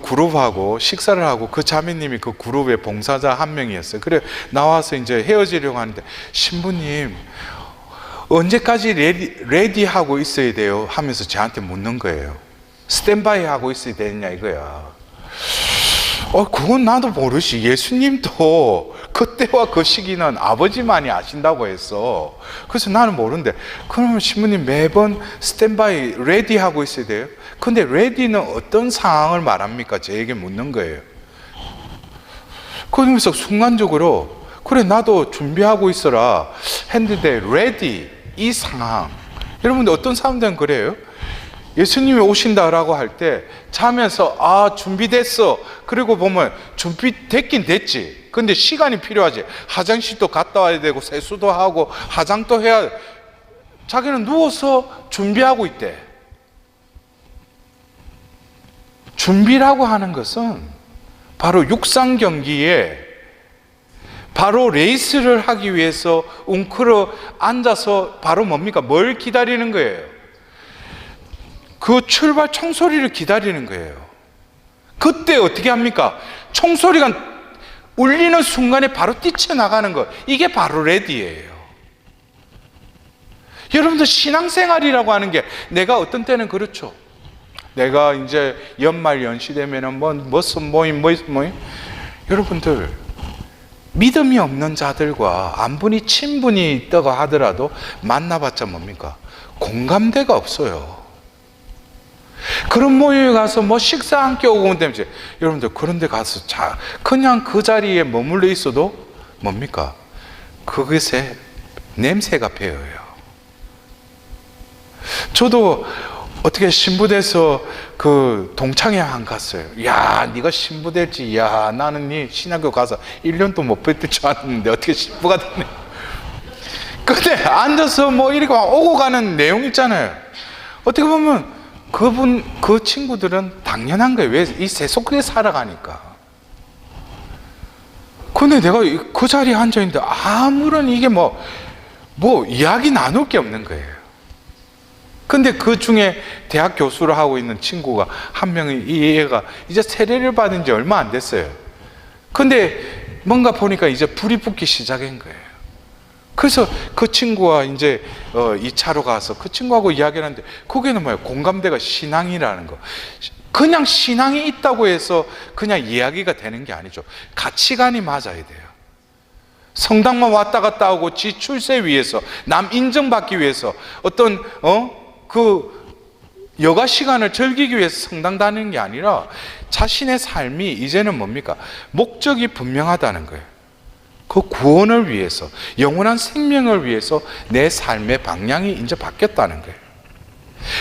그룹하고 식사를 하고 그 자매님이 그 그룹의 봉사자 한 명이었어요. 그래 나와서 이제 헤어지려고 하는데, 신부님 언제까지 레디하고 있어야 돼요? 하면서 저한테 묻는 거예요. 스탠바이 하고 있어야 되느냐 이거야. 그건 나도 모르지. 예수님도 그때와 그 시기는 아버지만이 아신다고 했어. 그래서 나는 모르는데, 그러면 신부님 매번 스탠바이 레디하고 있어야 돼요? 근데 레디는 어떤 상황을 말합니까? 저에게 묻는 거예요. 그러면서 순간적으로 그래 나도 준비하고 있어라 했는데, 레디 이 상황, 여러분들 어떤 사람들은 그래요. 예수님이 오신다라고 할 때 자면서 준비됐어, 그리고 보면 준비됐긴 됐지, 근데 시간이 필요하지. 화장실도 갔다 와야 되고 세수도 하고 화장도 해야, 자기는 누워서 준비하고 있대. 준비라고 하는 것은 바로 육상 경기에 바로 레이스를 하기 위해서 웅크러 앉아서 바로 뭡니까? 뭘 기다리는 거예요? 그 출발 총소리를 기다리는 거예요. 그때 어떻게 합니까? 총소리가 울리는 순간에 바로 뛰쳐나가는 것, 이게 바로 레디예요. 여러분들 신앙생활이라고 하는 게, 내가 어떤 때는 그렇죠. 내가 이제 연말 연시 되면은 무슨 모임. 여러분들, 믿음이 없는 자들과 안분이 친분이 있다고 하더라도 만나봤자 뭡니까? 공감대가 없어요. 그런 모임에 가서 뭐 식사 함께 오고 되면, 여러분들 그런 데 가서 그냥 그 자리에 머물러 있어도 뭡니까? 그것에 냄새가 배어요. 저도 어떻게 신부돼서 그 동창회 안 갔어요. 야, 네가 신부될지, 야, 나는 네 신학교 가서 1년도 못 뵀을 줄 알았는데 어떻게 신부가 됐네. 근데 앉아서 뭐 이렇게 오고 가는 내용 있잖아요. 어떻게 보면 그 친구들은 당연한 거예요. 왜? 이 세속에 살아가니까. 근데 내가 그 자리에 앉아있는데 아무런 이게 뭐 이야기 나눌 게 없는 거예요. 근데 그 중에 대학 교수를 하고 있는 친구가 한 명이, 이 애가 이제 세례를 받은 지 얼마 안 됐어요. 근데 뭔가 보니까 이제 불이 붙기 시작한 거예요. 그래서 그 친구와 이제 2차로 가서 그 친구하고 이야기를 하는데, 그게는 뭐예요? 공감대가 신앙이라는 거. 그냥 신앙이 있다고 해서 그냥 이야기가 되는 게 아니죠. 가치관이 맞아야 돼요. 성당만 왔다 갔다 하고 지 출세 위해서, 남 인정받기 위해서, 어떤 그 여가 시간을 즐기기 위해서 성당 다니는 게 아니라 자신의 삶이 이제는 뭡니까? 목적이 분명하다는 거예요. 그 구원을 위해서, 영원한 생명을 위해서 내 삶의 방향이 이제 바뀌었다는 거예요.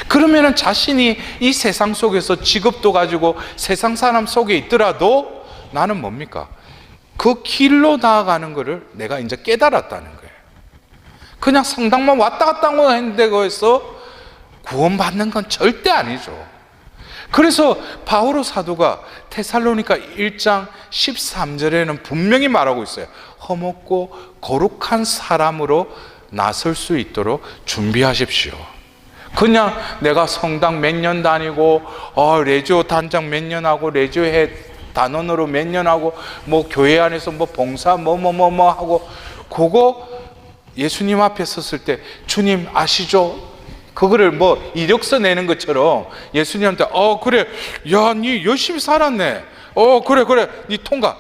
그러면은 자신이 이 세상 속에서 직업도 가지고 세상 사람 속에 있더라도 나는 뭡니까? 그 길로 나아가는 것을 내가 이제 깨달았다는 거예요. 그냥 성당만 왔다 갔다 했는데 거기서 구원받는 건 절대 아니죠. 그래서 바오로 사도가 데살로니가 1장 13절에는 분명히 말하고 있어요. 허먹고 거룩한 사람으로 나설 수 있도록 준비하십시오. 그냥 내가 성당 몇 년 다니고 레지오 단장 몇 년 하고 레지오회 단원으로 몇 년 하고 뭐 교회 안에서 뭐 봉사 하고, 그거 예수님 앞에 섰을 때 주님 아시죠? 그거를 뭐 이력서 내는 것처럼 예수님한테 그래, 야, 니 열심히 살았네, 그래, 니 통과.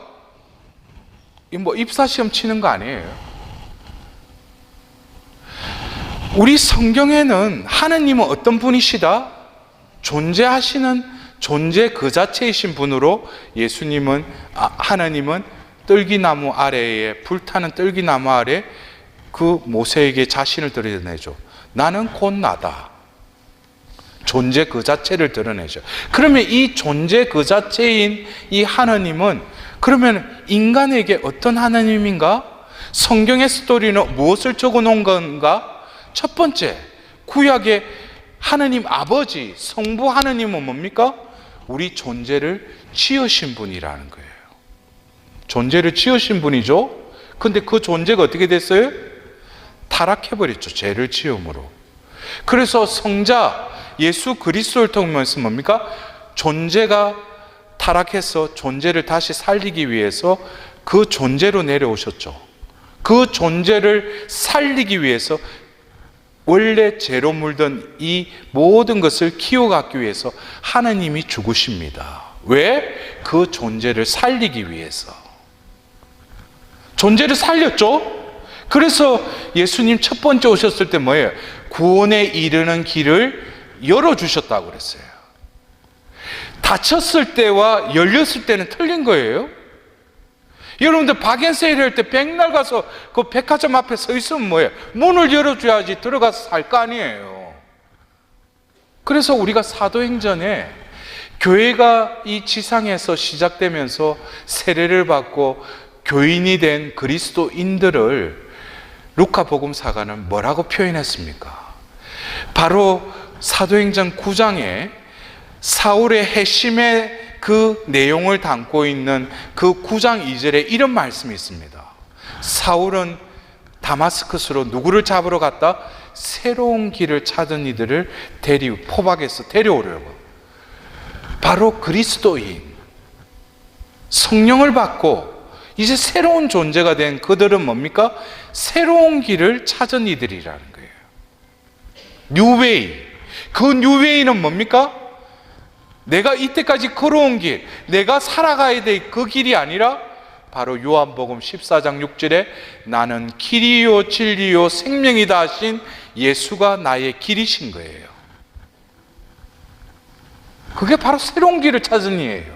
이 뭐 입사시험 치는 거 아니에요. 우리 성경에는 하느님은 어떤 분이시다? 존재하시는 존재 그 자체이신 분으로 예수님은, 하나님은 떨기나무 아래에, 불타는 떨기나무 아래 그 모세에게 자신을 드러내죠. 나는 곧 나다. 존재 그 자체를 드러내죠. 그러면 이 존재 그 자체인 이 하나님은 그러면 인간에게 어떤 하나님인가? 성경의 스토리는 무엇을 적어 놓은 건가? 첫 번째, 구약의 하나님 아버지, 성부 하나님은 뭡니까? 우리 존재를 지으신 분이라는 거예요. 존재를 지으신 분이죠. 근데 그 존재가 어떻게 됐어요? 타락해버렸죠. 죄를 지음으로. 그래서 성자 예수 그리스도를 통해서 뭡니까? 존재가 타락해서 존재를 다시 살리기 위해서 그 존재로 내려오셨죠. 그 존재를 살리기 위해서 원래 죄로 물던 이 모든 것을 키워가기 위해서 하나님이 죽으십니다. 왜? 그 존재를 살리기 위해서. 존재를 살렸죠? 그래서 예수님 첫 번째 오셨을 때 뭐예요? 구원에 이르는 길을 열어주셨다고 그랬어요. 닫혔을 때와 열렸을 때는 틀린 거예요. 여러분들 박앤세일 할 때 백날 가서 그 백화점 앞에 서 있으면 뭐예요? 문을 열어줘야지 들어가서 살 거 아니에요. 그래서 우리가 사도행전에 교회가 이 지상에서 시작되면서 세례를 받고 교인이 된 그리스도인들을 루카복음사가는 뭐라고 표현했습니까? 바로 사도행전 9장에 사울의 회심의 그 내용을 담고 있는 그 9장 2절에 이런 말씀이 있습니다. 사울은 다마스커스로 누구를 잡으러 갔다? 새로운 길을 찾은 이들을 포박에서 데려오려고. 바로 그리스도인, 성령을 받고 이제 새로운 존재가 된 그들은 뭡니까? 새로운 길을 찾은 이들이라는 거예요. 뉴웨이. 그 뉴웨이는 뭡니까? 내가 이때까지 걸어온 길, 내가 살아가야 될 그 길이 아니라 바로 요한복음 14장 6절에 나는 길이요 진리요 생명이다 하신 예수가 나의 길이신 거예요. 그게 바로 새로운 길을 찾은 이에요.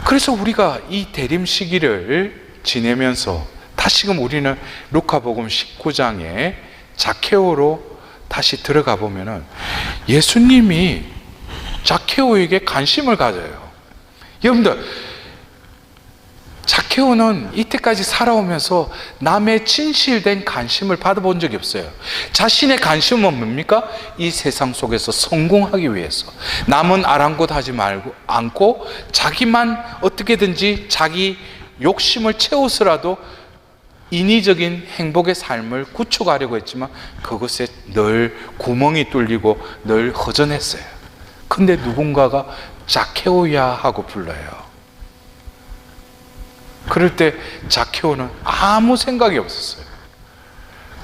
그래서 우리가 이 대림 시기를 지내면서 다시금 우리는 루카복음 19장에 자케오로 다시 들어가 보면은 예수님이 자케오에게 관심을 가져요. 여러분들, 자케오는 이때까지 살아오면서 남의 진실된 관심을 받아본 적이 없어요. 자신의 관심은 뭡니까? 이 세상 속에서 성공하기 위해서 남은 아랑곳하지 말고 않고 자기만 어떻게든지 자기 욕심을 채워서라도 인위적인 행복의 삶을 구축하려고 했지만 그것에 늘 구멍이 뚫리고 늘 허전했어요. 근데 누군가가 자케오야 하고 불러요. 그럴 때 자케오는 아무 생각이 없었어요.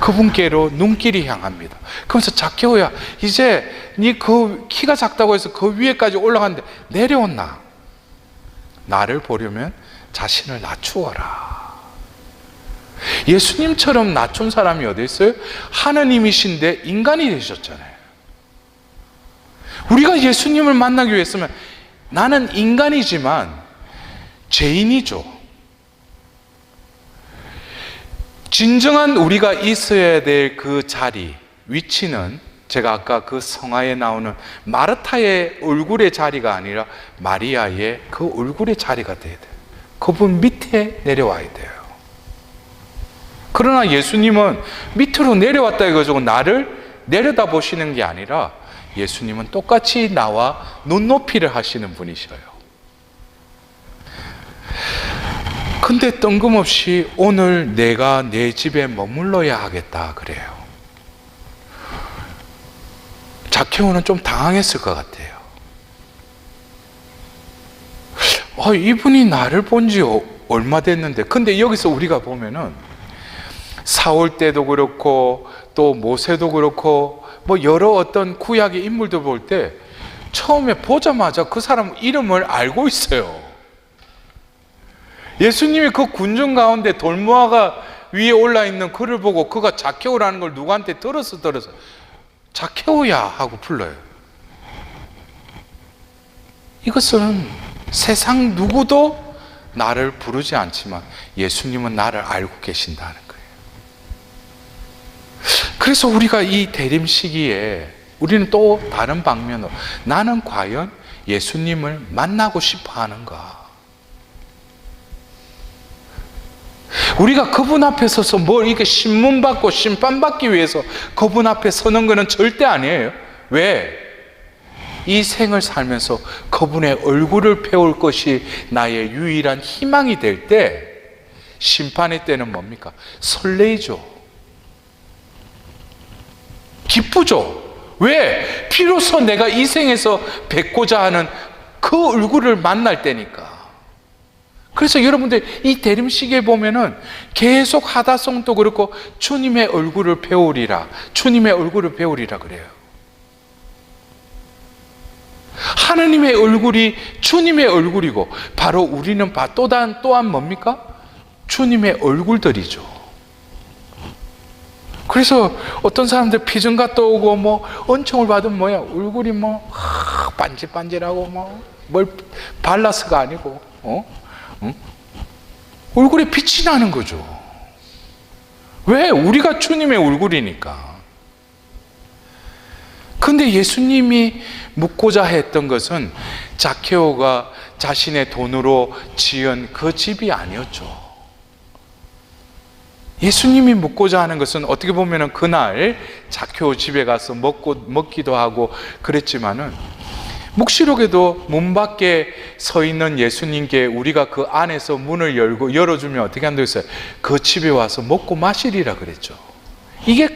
그분께로 눈길이 향합니다. 그러면서 자케오야, 이제 네 그 키가 작다고 해서 그 위에까지 올라갔는데 내려온나? 나를 보려면 자신을 낮추어라. 예수님처럼 낮춘 사람이 어디 있어요? 하느님이신데 인간이 되셨잖아요. 우리가 예수님을 만나기 위해서면 나는 인간이지만 죄인이죠. 진정한 우리가 있어야 될 그 자리, 위치는 제가 아까 그 성화에 나오는 마르타의 얼굴의 자리가 아니라 마리아의 그 얼굴의 자리가 돼야 돼요. 그분 밑에 내려와야 돼요. 그러나 예수님은 밑으로 내려왔다 해가지고 나를 내려다보시는 게 아니라 예수님은 똑같이 나와 눈높이를 하시는 분이셔요. 근데 뜬금없이 오늘 내가 내 집에 머물러야 하겠다 그래요. 자케오는 좀 당황했을 것 같아요. 이분이 나를 본 지 얼마 됐는데, 근데 여기서 우리가 보면은 사울 때도 그렇고 또 모세도 그렇고 뭐 여러 어떤 구약의 인물들 볼 때 처음에 보자마자 그 사람 이름을 알고 있어요. 예수님이 그 군중 가운데 돌무화가 위에 올라있는 그를 보고 그가 자케오라는 걸 누구한테 들어서 자케오야 하고 불러요. 이것은 세상 누구도 나를 부르지 않지만 예수님은 나를 알고 계신다는 거예요. 그래서 우리가 이 대림 시기에 우리는 또 다른 방면으로 나는 과연 예수님을 만나고 싶어 하는가? 우리가 그분 앞에 서서 뭘 이렇게 신문받고 심판받기 위해서 그분 앞에 서는 것은 절대 아니에요. 왜? 이 생을 살면서 그분의 얼굴을 배울 것이 나의 유일한 희망이 될 때 심판의 때는 뭡니까? 설레이죠. 기쁘죠. 왜? 비로소 내가 이 생에서 뵙고자 하는 그 얼굴을 만날 때니까. 그래서 여러분들 이 대림시기에 보면은 계속 하다송도 그렇고 주님의 얼굴을 배우리라, 주님의 얼굴을 배우리라 그래요. 하느님의 얼굴이 주님의 얼굴이고 바로 우리는 또한 뭡니까? 주님의 얼굴들이죠. 그래서 어떤 사람들 피증 갔다 오고 뭐 은총을 받으면 뭐야? 얼굴이 뭐 반질반질하고 뭐 뭘 발라서가 아니고 얼굴에 빛이 나는 거죠. 왜? 우리가 주님의 얼굴이니까. 근데 예수님이 묻고자 했던 것은 자케오가 자신의 돈으로 지은 그 집이 아니었죠. 예수님이 묻고자 하는 것은 어떻게 보면 그날 자케오 집에 가서 먹기도 하고 그랬지만은 묵시록에도 문 밖에 서 있는 예수님께 우리가 그 안에서 문을 열어주면 어떻게 한다고 했어요? 그 집에 와서 먹고 마시리라 그랬죠. 이게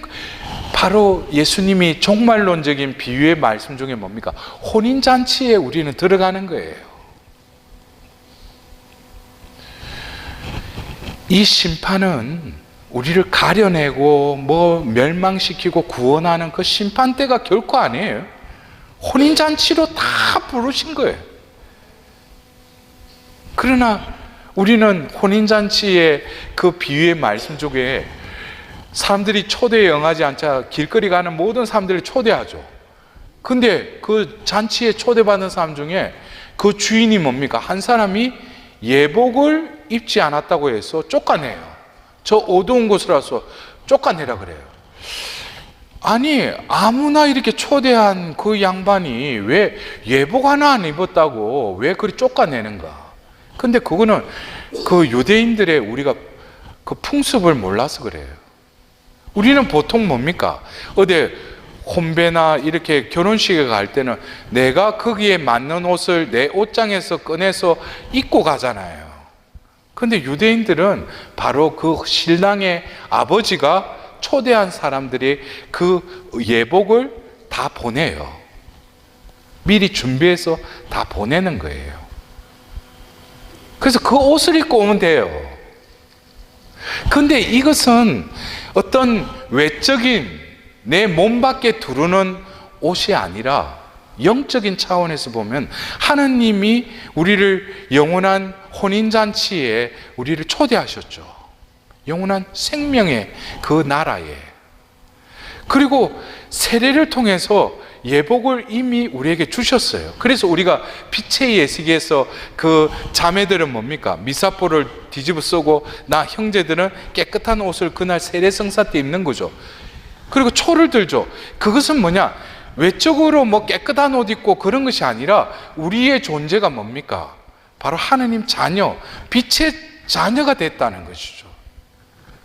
바로 예수님이 종말론적인 비유의 말씀 중에 뭡니까? 혼인잔치에 우리는 들어가는 거예요. 이 심판은 우리를 가려내고 뭐 멸망시키고 구원하는 그 심판대가 결코 아니에요. 혼인잔치로 다 부르신 거예요. 그러나 우리는 혼인잔치의 그 비유의 말씀 중에 사람들이 초대에 응하지 않자 길거리 가는 모든 사람들을 초대하죠. 근데 그 잔치에 초대받은 사람 중에 그 주인이 뭡니까? 한 사람이 예복을 입지 않았다고 해서 쫓아내요. 저 어두운 곳을 와서 쫓아내라 그래요. 아니, 아무나 이렇게 초대한 그 양반이 왜 예복 하나 안 입었다고 왜 그리 쫓아내는가? 근데 그거는 그 유대인들의 우리가 그 풍습을 몰라서 그래요. 우리는 보통 뭡니까? 어디 혼배나 이렇게 결혼식에 갈 때는 내가 거기에 맞는 옷을 내 옷장에서 꺼내서 입고 가잖아요. 근데 유대인들은 바로 그 신랑의 아버지가 초대한 사람들이 그 예복을 다 보내요. 미리 준비해서 다 보내는 거예요. 그래서 그 옷을 입고 오면 돼요. 근데 이것은 어떤 외적인 내 몸 밖에 두르는 옷이 아니라 영적인 차원에서 보면 하나님이 우리를 영원한 혼인잔치에 우리를 초대하셨죠. 영원한 생명의 그 나라에. 그리고 세례를 통해서 예복을 이미 우리에게 주셨어요. 그래서 우리가 빛의 예식에서 그 자매들은 뭡니까? 미사포를 뒤집어 쓰고 나 형제들은 깨끗한 옷을 그날 세례성사 때 입는 거죠. 그리고 초를 들죠. 그것은 뭐냐? 외적으로 뭐 깨끗한 옷 입고 그런 것이 아니라 우리의 존재가 뭡니까? 바로 하나님 자녀, 빛의 자녀가 됐다는 것이죠.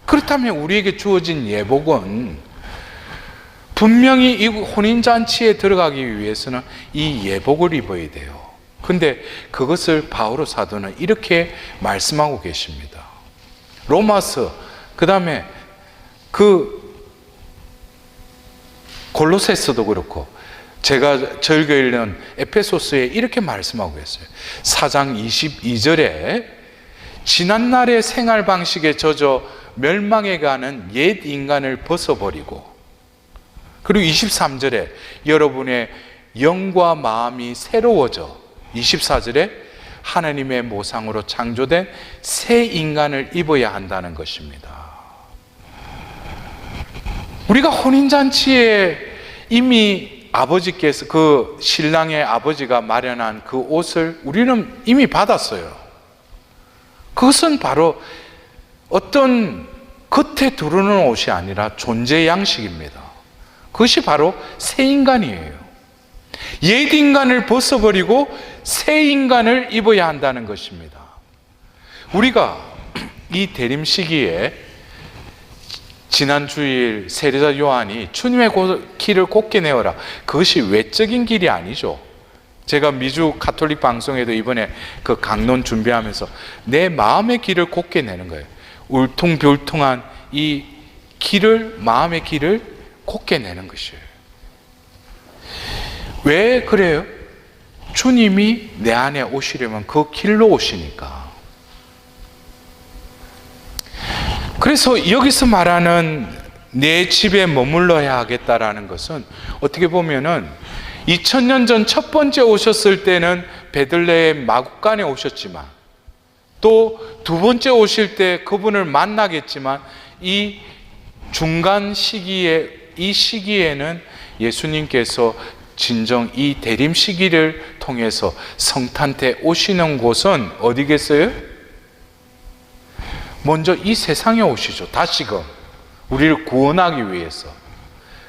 그렇다면 우리에게 주어진 예복은 분명히 이 혼인잔치에 들어가기 위해서는 이 예복을 입어야 돼요. 근데 그것을 바오로 사도는 이렇게 말씀하고 계십니다. 로마서, 그 다음에 그 골로새서도 그렇고 제가 즐겨 읽는 에페소서에 이렇게 말씀하고 있어요. 4장 22절에 지난날의 생활 방식에 젖어 멸망해 가는 옛 인간을 벗어버리고, 그리고 23절에 여러분의 영과 마음이 새로워져, 24절에 하나님의 모상으로 창조된 새 인간을 입어야 한다는 것입니다. 우리가 혼인잔치에 이미 아버지께서, 그 신랑의 아버지가 마련한 그 옷을 우리는 이미 받았어요. 그것은 바로 어떤 겉에 두르는 옷이 아니라 존재 양식입니다. 그것이 바로 새 인간이에요. 옛 인간을 벗어버리고 새 인간을 입어야 한다는 것입니다. 우리가 이 대림 시기에 지난 주일 세례자 요한이 주님의 길을 곧게 내어라, 그것이 외적인 길이 아니죠. 제가 미주 가톨릭 방송에도 이번에 그 강론 준비하면서 내 마음의 길을 곧게 내는 거예요. 울퉁불퉁한 이 길을, 마음의 길을 곧게 내는 것이에요. 왜 그래요? 주님이 내 안에 오시려면 그 길로 오시니까. 그래서 여기서 말하는 내 집에 머물러야 하겠다라는 것은 어떻게 보면은 2000년 전 첫 번째 오셨을 때는 베들레헴 마국간에 오셨지만, 또 두 번째 오실 때 그분을 만나겠지만, 이 중간 시기에, 이 시기에는 예수님께서 진정 이 대림 시기를 통해서 성탄 때 오시는 곳은 어디겠어요? 먼저 이 세상에 오시죠. 다시금 우리를 구원하기 위해서.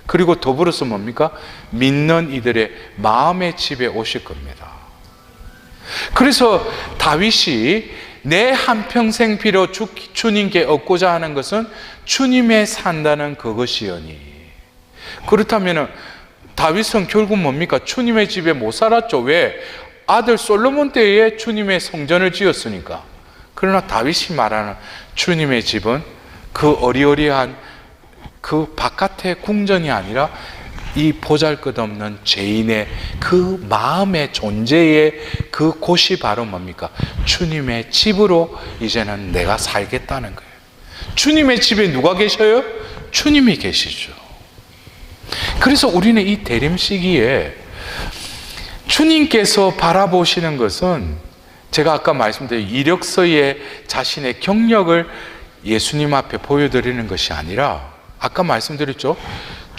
그리고 더불어서 뭡니까? 믿는 이들의 마음의 집에 오실 겁니다. 그래서 다윗이 내 한평생 피로 주님께 얻고자 하는 것은 주님의 산다는 그것이오니. 그렇다면 다윗은 결국 뭡니까? 주님의 집에 못 살았죠. 왜? 아들 솔로몬 때에 주님의 성전을 지었으니까. 그러나 다윗이 말하는 주님의 집은 그 어리어리한 그 바깥의 궁전이 아니라 이 보잘것없는 죄인의 그 마음의 존재의 그 곳이 바로 뭡니까? 주님의 집으로 이제는 내가 살겠다는 거예요. 주님의 집에 누가 계셔요? 주님이 계시죠. 그래서 우리는 이 대림 시기에 주님께서 바라보시는 것은, 제가 아까 말씀드린 이력서에 자신의 경력을 예수님 앞에 보여드리는 것이 아니라, 아까 말씀드렸죠?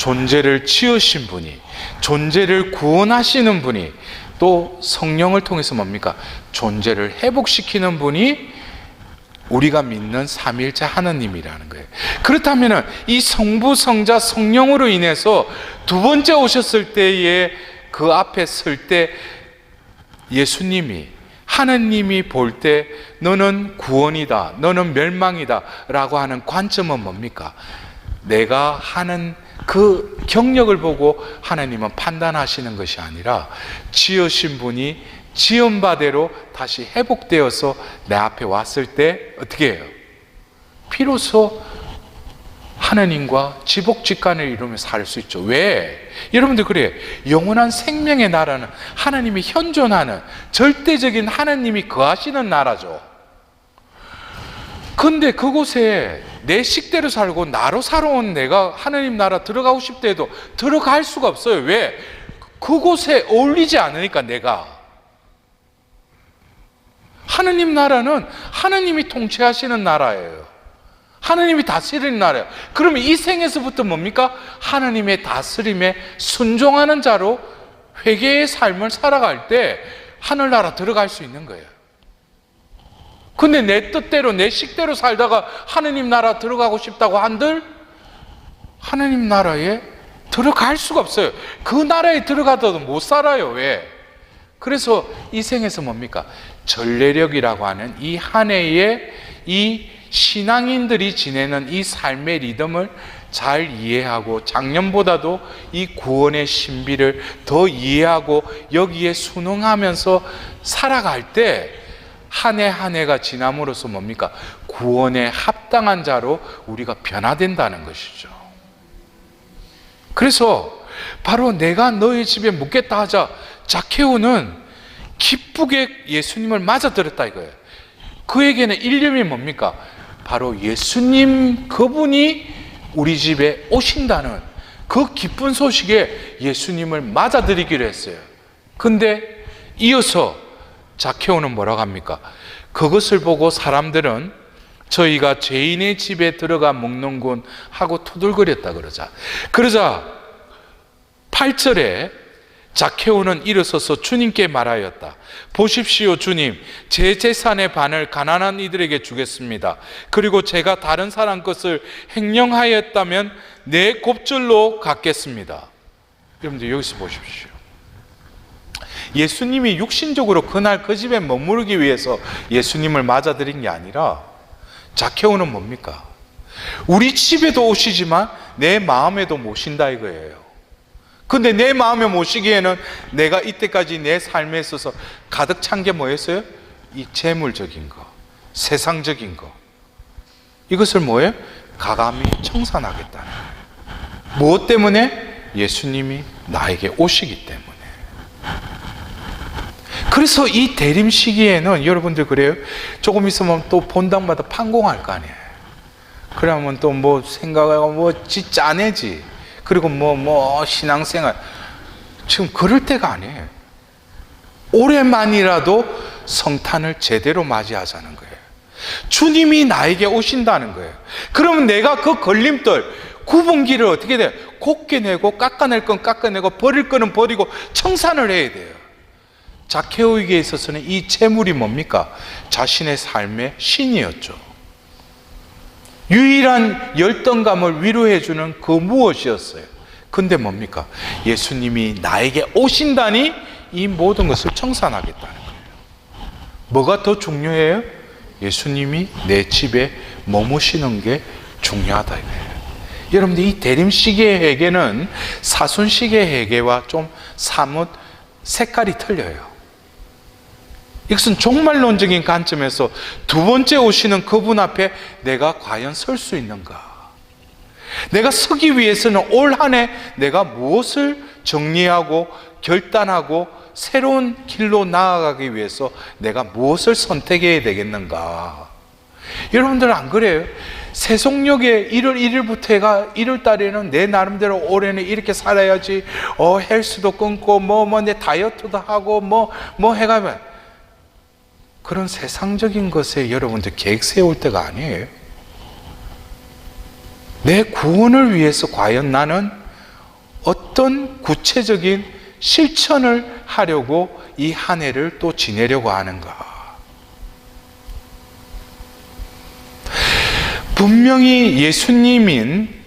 존재를 지으신 분이, 존재를 구원하시는 분이, 또 성령을 통해서 뭡니까? 존재를 회복시키는 분이 우리가 믿는 삼위일체 하나님이라는 거예요. 그렇다면 이 성부, 성자, 성령으로 인해서 두 번째 오셨을 때에 그 앞에 설 때 예수님이, 하나님이 볼 때 너는 구원이다, 너는 멸망이다 라고 하는 관점은 뭡니까? 내가 하는 그 경력을 보고 하나님은 판단하시는 것이 아니라 지으신 분이 지은 바대로 다시 회복되어서 내 앞에 왔을 때 어떻게 해요? 비로소 하나님과 지복직간을 이루며 살 수 있죠. 왜? 여러분들 그래요. 영원한 생명의 나라는 하나님이 현존하는 절대적인 하나님이 거하시는 나라죠. 근데 그곳에 내 식대로 살고 나로 살아온 내가 하나님 나라 들어가고 싶다 해도 들어갈 수가 없어요. 왜? 그곳에 어울리지 않으니까. 내가 하나님 나라는 하나님이 통치하시는 나라예요. 하나님이 다스리는 나라예요. 그러면 이 생에서부터 뭡니까? 하나님의 다스림에 순종하는 자로 회개의 삶을 살아갈 때 하늘나라 들어갈 수 있는 거예요. 근데 내 뜻대로 내 식대로 살다가 하나님 나라 들어가고 싶다고 한들 하나님 나라에 들어갈 수가 없어요. 그 나라에 들어가도 못 살아요. 왜? 그래서 이 생에서 뭡니까? 전례력이라고 하는 이 한 해의 이 신앙인들이 지내는 이 삶의 리듬을 잘 이해하고 작년보다도 이 구원의 신비를 더 이해하고 여기에 순응하면서 살아갈 때 한 해 한 해가 지남으로써 뭡니까? 구원에 합당한 자로 우리가 변화된다는 것이죠. 그래서 바로 내가 너희 집에 묵겠다 하자 zakhe오는 기쁘게 예수님을 맞아들었다 이거예요. 그에게는 일념이 뭡니까? 바로 예수님 그분이 우리 집에 오신다는 그 기쁜 소식에 예수님을 맞아들이기로 했어요. 근데 이어서 zakhe오는 뭐라고 합니까? 그것을 보고 사람들은 저희가 죄인의 집에 들어가 묵는군 하고 투덜거렸다 그러자 8절에 zakhe오는 일어서서 주님께 말하였다. 보십시오 주님, 제 재산의 반을 가난한 이들에게 주겠습니다. 그리고 제가 다른 사람 것을 횡령하였다면 내 곱절로 갚겠습니다. 여러분들 여기서 보십시오. 예수님이 육신적으로 그날 그 집에 머무르기 위해서 예수님을 맞아들인 게 아니라 zakhe오는 뭡니까? 우리 집에도 오시지만 내 마음에도 모신다 이거예요. 근데 내 마음에 모시기에는 내가 이때까지 내 삶에 있어서 가득 찬 게 뭐였어요? 이 재물적인 거, 세상적인 거, 이것을 뭐예요? 가감히 청산하겠다는 거예요. 무엇 때문에? 예수님이 나에게 오시기 때문에. 그래서 이 대림 시기에는 여러분들 그래요? 조금 있으면 또 본당마다 판공할 거 아니에요. 그러면 또 뭐 생각하고 뭐 짜내지. 그리고 뭐 신앙생활. 지금 그럴 때가 아니에요. 올해만이라도 성탄을 제대로 맞이하자는 거예요. 주님이 나에게 오신다는 거예요. 그러면 내가 그 걸림돌, 구분기를 어떻게 돼요? 곱게 내고 깎아낼 건 깎아내고 버릴 거는 버리고 청산을 해야 돼요. zakhe오에게 있어서는 이 재물이 뭡니까? 자신의 삶의 신이었죠. 유일한 열등감을 위로해주는 그 무엇이었어요? 근데 뭡니까? 예수님이 나에게 오신다니 이 모든 것을 청산하겠다는 거예요. 뭐가 더 중요해요? 예수님이 내 집에 머무시는 게 중요하다 이거예요. 여러분들 이 대림시기의 회개는 사순시기의 회개와 좀 사뭇 색깔이 틀려요. 이것은 종말론적인 관점에서 두 번째 오시는 그분 앞에 내가 과연 설 수 있는가? 내가 서기 위해서는 올 한 해 내가 무엇을 정리하고 결단하고 새로운 길로 나아가기 위해서 내가 무엇을 선택해야 되겠는가? 여러분들은 안 그래요? 세속력에 1월 1일부터 해가 1월 달에는 내 나름대로 올해는 이렇게 살아야지, 헬스도 끊고 내 다이어트도 하고 뭐 해가면 그런 세상적인 것에 여러분들 계획 세울 때가 아니에요. 내 구원을 위해서 과연 나는 어떤 구체적인 실천을 하려고 이 한 해를 또 지내려고 하는가? 분명히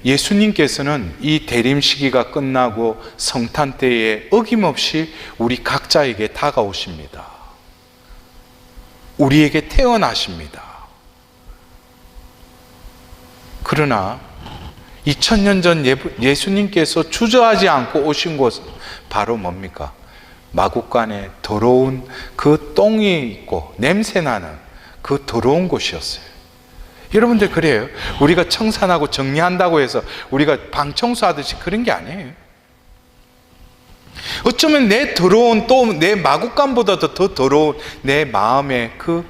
예수님께서는 이 대림 시기가 끝나고 성탄 때에 어김없이 우리 각자에게 다가오십니다. 우리에게 태어나십니다. 그러나 2000년 전 예수님께서 주저하지 않고 오신 곳은 바로 뭡니까? 마구간에 더러운 그 똥이 있고 냄새나는 그 더러운 곳이었어요. 여러분들 그래요. 우리가 청산하고 정리한다고 해서 우리가 방 청소하듯이 그런 게 아니에요. 어쩌면 내 더러운, 또 내 마구간보다도 더 더러운 내 마음의 그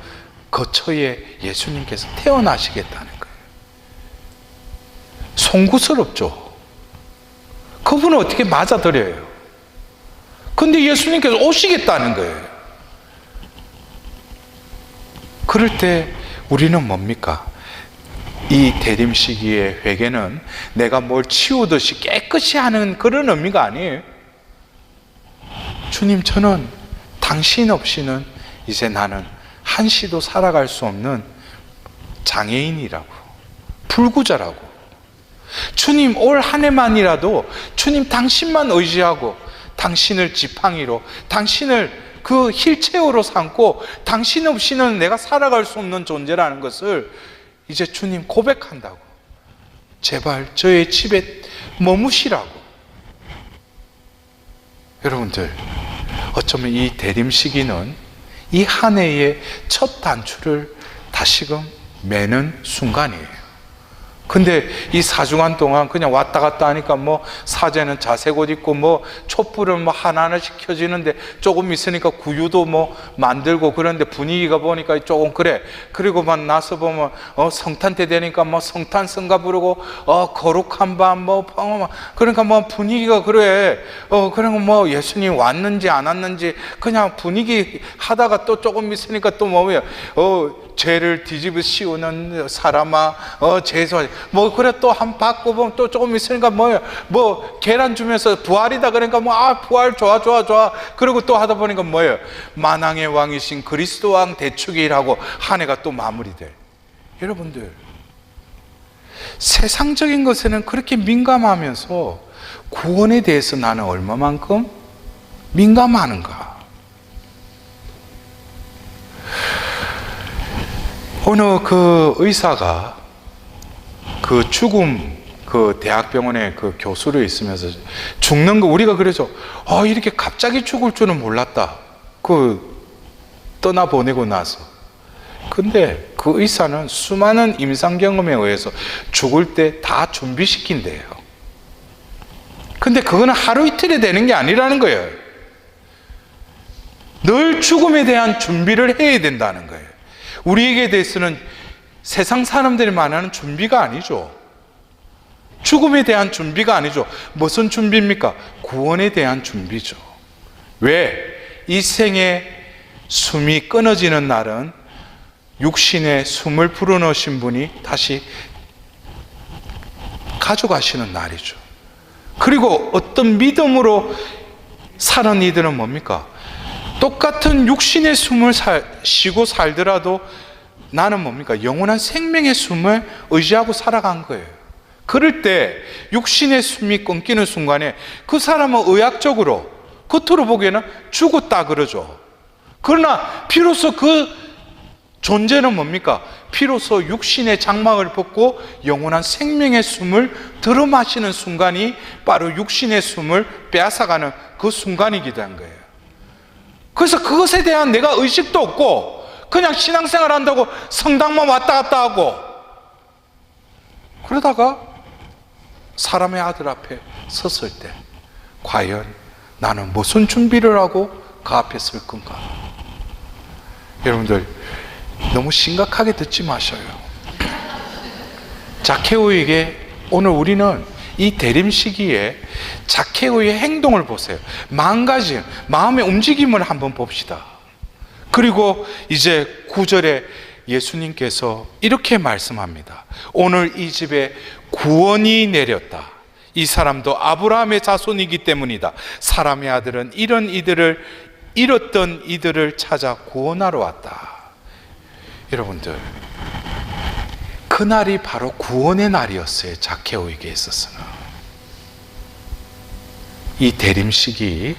거처에 예수님께서 태어나시겠다는 거예요. 송구스럽죠. 그분은 어떻게 맞아들여요? 근데 예수님께서 오시겠다는 거예요. 그럴 때 우리는 뭡니까? 이 대림 시기의 회개는 내가 뭘 치우듯이 깨끗이 하는 그런 의미가 아니에요. 주님, 저는 당신 없이는 이제 나는 한시도 살아갈 수 없는 장애인이라고, 불구자라고. 주님, 올 한 해만이라도 주님 당신만 의지하고 당신을 지팡이로, 당신을 그 힐체어로 삼고 당신 없이는 내가 살아갈 수 없는 존재라는 것을 이제 주님 고백한다고. 제발 저의 집에 머무시라고. 여러분들, 어쩌면 이 대림 시기는 이 한 해의 첫 단추를 다시금 매는 순간이에요. 근데 이 4주간 동안 그냥 왔다 갔다 하니까 뭐 사제는 자색 옷 입고 뭐 촛불을 뭐 하나하나씩 켜지는데 조금 있으니까 구유도 뭐 만들고 그런데 분위기가 보니까 조금 그래. 그리고 막 나서 보면 성탄 때 되니까 뭐 성탄 성가 부르고 거룩한 밤 뭐 그러니까 뭐 분위기가 그래. 그러니까 뭐 예수님 왔는지 안 왔는지 그냥 분위기 하다가 또 조금 있으니까 또 뭐예요? 죄를 뒤집어 씌우는 사람아, 죄송. 뭐 그래 또 한 받고 보면 또 조금 있으니까 뭐예요? 뭐 계란 주면서 부활이다 그러니까 뭐 부활 좋아. 그리고 또 하다 보니까 뭐예요? 만왕의 왕이신 그리스도 왕 대축일하고 한 해가 또 마무리돼. 여러분들, 세상적인 것에는 그렇게 민감하면서 구원에 대해서 나는 얼마만큼 민감하는가? 어느 그 의사가 그 죽음, 그 대학병원에 그 교수로 있으면서 죽는 거 우리가 그래서 이렇게 갑자기 죽을 줄은 몰랐다. 그 떠나보내고 나서. 근데 그 의사는 수많은 임상 경험에 의해서 죽을 때 다 준비시킨대요. 근데 그거는 하루 이틀에 되는 게 아니라는 거예요. 늘 죽음에 대한 준비를 해야 된다는 거예요. 우리에게 대해서는 세상 사람들이 말하는 준비가 아니죠. 죽음에 대한 준비가 아니죠. 무슨 준비입니까? 구원에 대한 준비죠. 왜? 이 생에 숨이 끊어지는 날은 육신에 숨을 불어넣으신 분이 다시 가져가시는 날이죠. 그리고 어떤 믿음으로 사는 이들은 뭡니까? 똑같은 육신의 숨을 쉬고 살더라도 나는 뭡니까? 영원한 생명의 숨을 의지하고 살아간 거예요. 그럴 때 육신의 숨이 끊기는 순간에 그 사람은 의학적으로 겉으로 보기에는 죽었다 그러죠. 그러나 비로소 그 존재는 뭡니까? 비로소 육신의 장막을 벗고 영원한 생명의 숨을 들어 마시는 순간이 바로 육신의 숨을 빼앗아가는 그 순간이기도 한 거예요. 그래서 그것에 대한 내가 의식도 없고 그냥 신앙생활 한다고 성당만 왔다 갔다 하고 그러다가 사람의 아들 앞에 섰을 때 과연 나는 무슨 준비를 하고 그 앞에 설 건가? 여러분들 너무 심각하게 듣지 마셔요. 자케오에게 오늘 우리는 이 대림 시기에 자케오의 행동을 보세요. 마음가짐, 마음의 움직임을 한번 봅시다. 그리고 이제 9절에 예수님께서 이렇게 말씀합니다. 오늘 이 집에 구원이 내렸다. 이 사람도 아브라함의 자손이기 때문이다. 사람의 아들은 이런 이들을 잃었던 이들을 찾아 구원하러 왔다. 여러분들, 그날이 바로 구원의 날이었어요. 자케오에게 있어서는. 이 대림식이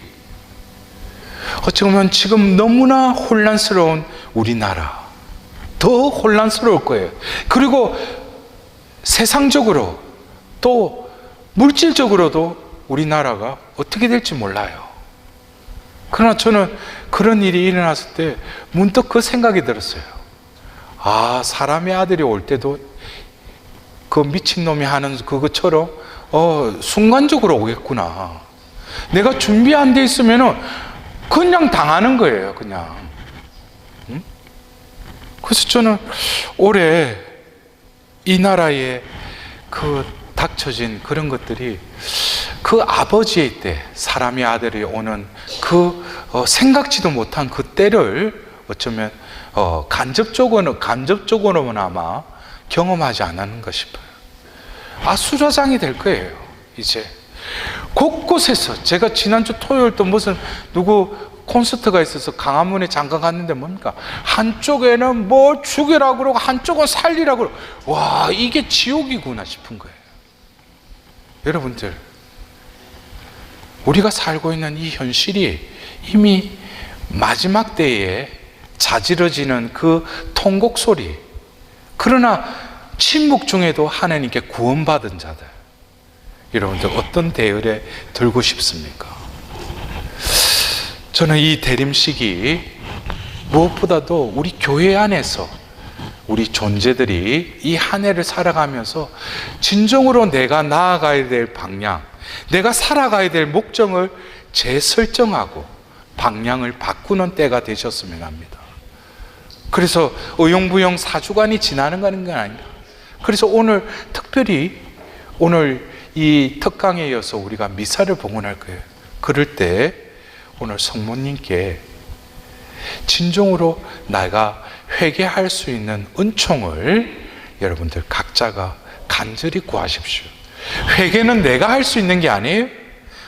어찌 보면 지금 너무나 혼란스러운 우리나라, 더 혼란스러울 거예요. 그리고 세상적으로 또 물질적으로도 우리나라가 어떻게 될지 몰라요. 그러나 저는 그런 일이 일어났을 때 문득 그 생각이 들었어요. 아, 사람의 아들이 올 때도 그 미친놈이 하는 그것처럼 순간적으로 오겠구나. 내가 준비 안 돼 있으면 그냥 당하는 거예요. 그냥. 응? 그래서 저는 올해 이 나라에 그 닥쳐진 그런 것들이 그 아버지의 때, 사람의 아들이 오는 그 생각지도 못한 그 때를 어쩌면 간접적으로나마 경험하지 않았는가 싶어요. 수라장이 될 거예요. 이제 곳곳에서, 제가 지난주 토요일 또 무슨 누구 콘서트가 있어서 강화문에 잠깐 갔는데 뭡니까? 한쪽에는 뭐 죽이라고 그러고 한쪽은 살리라고 그러고, 와, 이게 지옥이구나 싶은 거예요. 여러분들, 우리가 살고 있는 이 현실이 이미 마지막 때에 자지러지는 그 통곡 소리, 그러나 침묵 중에도 하나님께 구원받은 자들, 여러분들 어떤 대열에 들고 싶습니까? 저는 이 대림식이 무엇보다도 우리 교회 안에서 우리 존재들이 이 한 해를 살아가면서 진정으로 내가 나아가야 될 방향, 내가 살아가야 될 목적을 재설정하고 방향을 바꾸는 때가 되셨으면 합니다. 그래서 의용부용 4주간이 지나는 건 아닙니다. 그래서 오늘 특별히 오늘 이 특강에 이어서 우리가 미사를 봉헌할 거예요. 그럴 때 오늘 성모님께 진정으로 내가 회개할 수 있는 은총을 여러분들 각자가 간절히 구하십시오. 회개는 내가 할 수 있는 게 아니에요.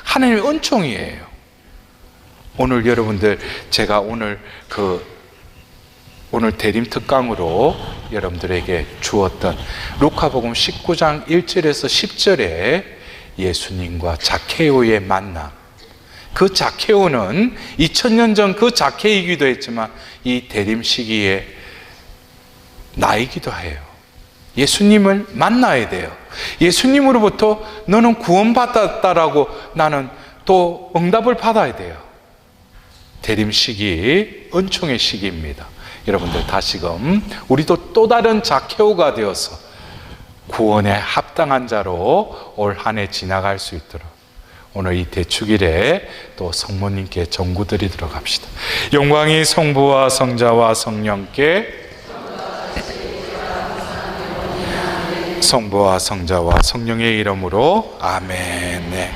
하나님의 은총이에요. 오늘 여러분들, 제가 오늘 오늘 대림 특강으로 여러분들에게 주었던 루카복음 19장 1절에서 10절에 예수님과 자케오의 만남, 그 자케오는 2000년 전 그 자케이기도 했지만 이 대림 시기에 나이기도 해요. 예수님을 만나야 돼요. 예수님으로부터 너는 구원받았다라고 나는 또 응답을 받아야 돼요. 대림 시기, 은총의 시기입니다. 여러분들, 다시금 우리도 또 다른 자케오가 되어서 구원에 합당한 자로 올 한 해 지나갈 수 있도록 오늘 이 대축일에 또 성모님께 전구드리도록 합시다. 영광이 성부와 성자와 성령께, 성부와 성자와 성령의 이름으로 아멘. 네.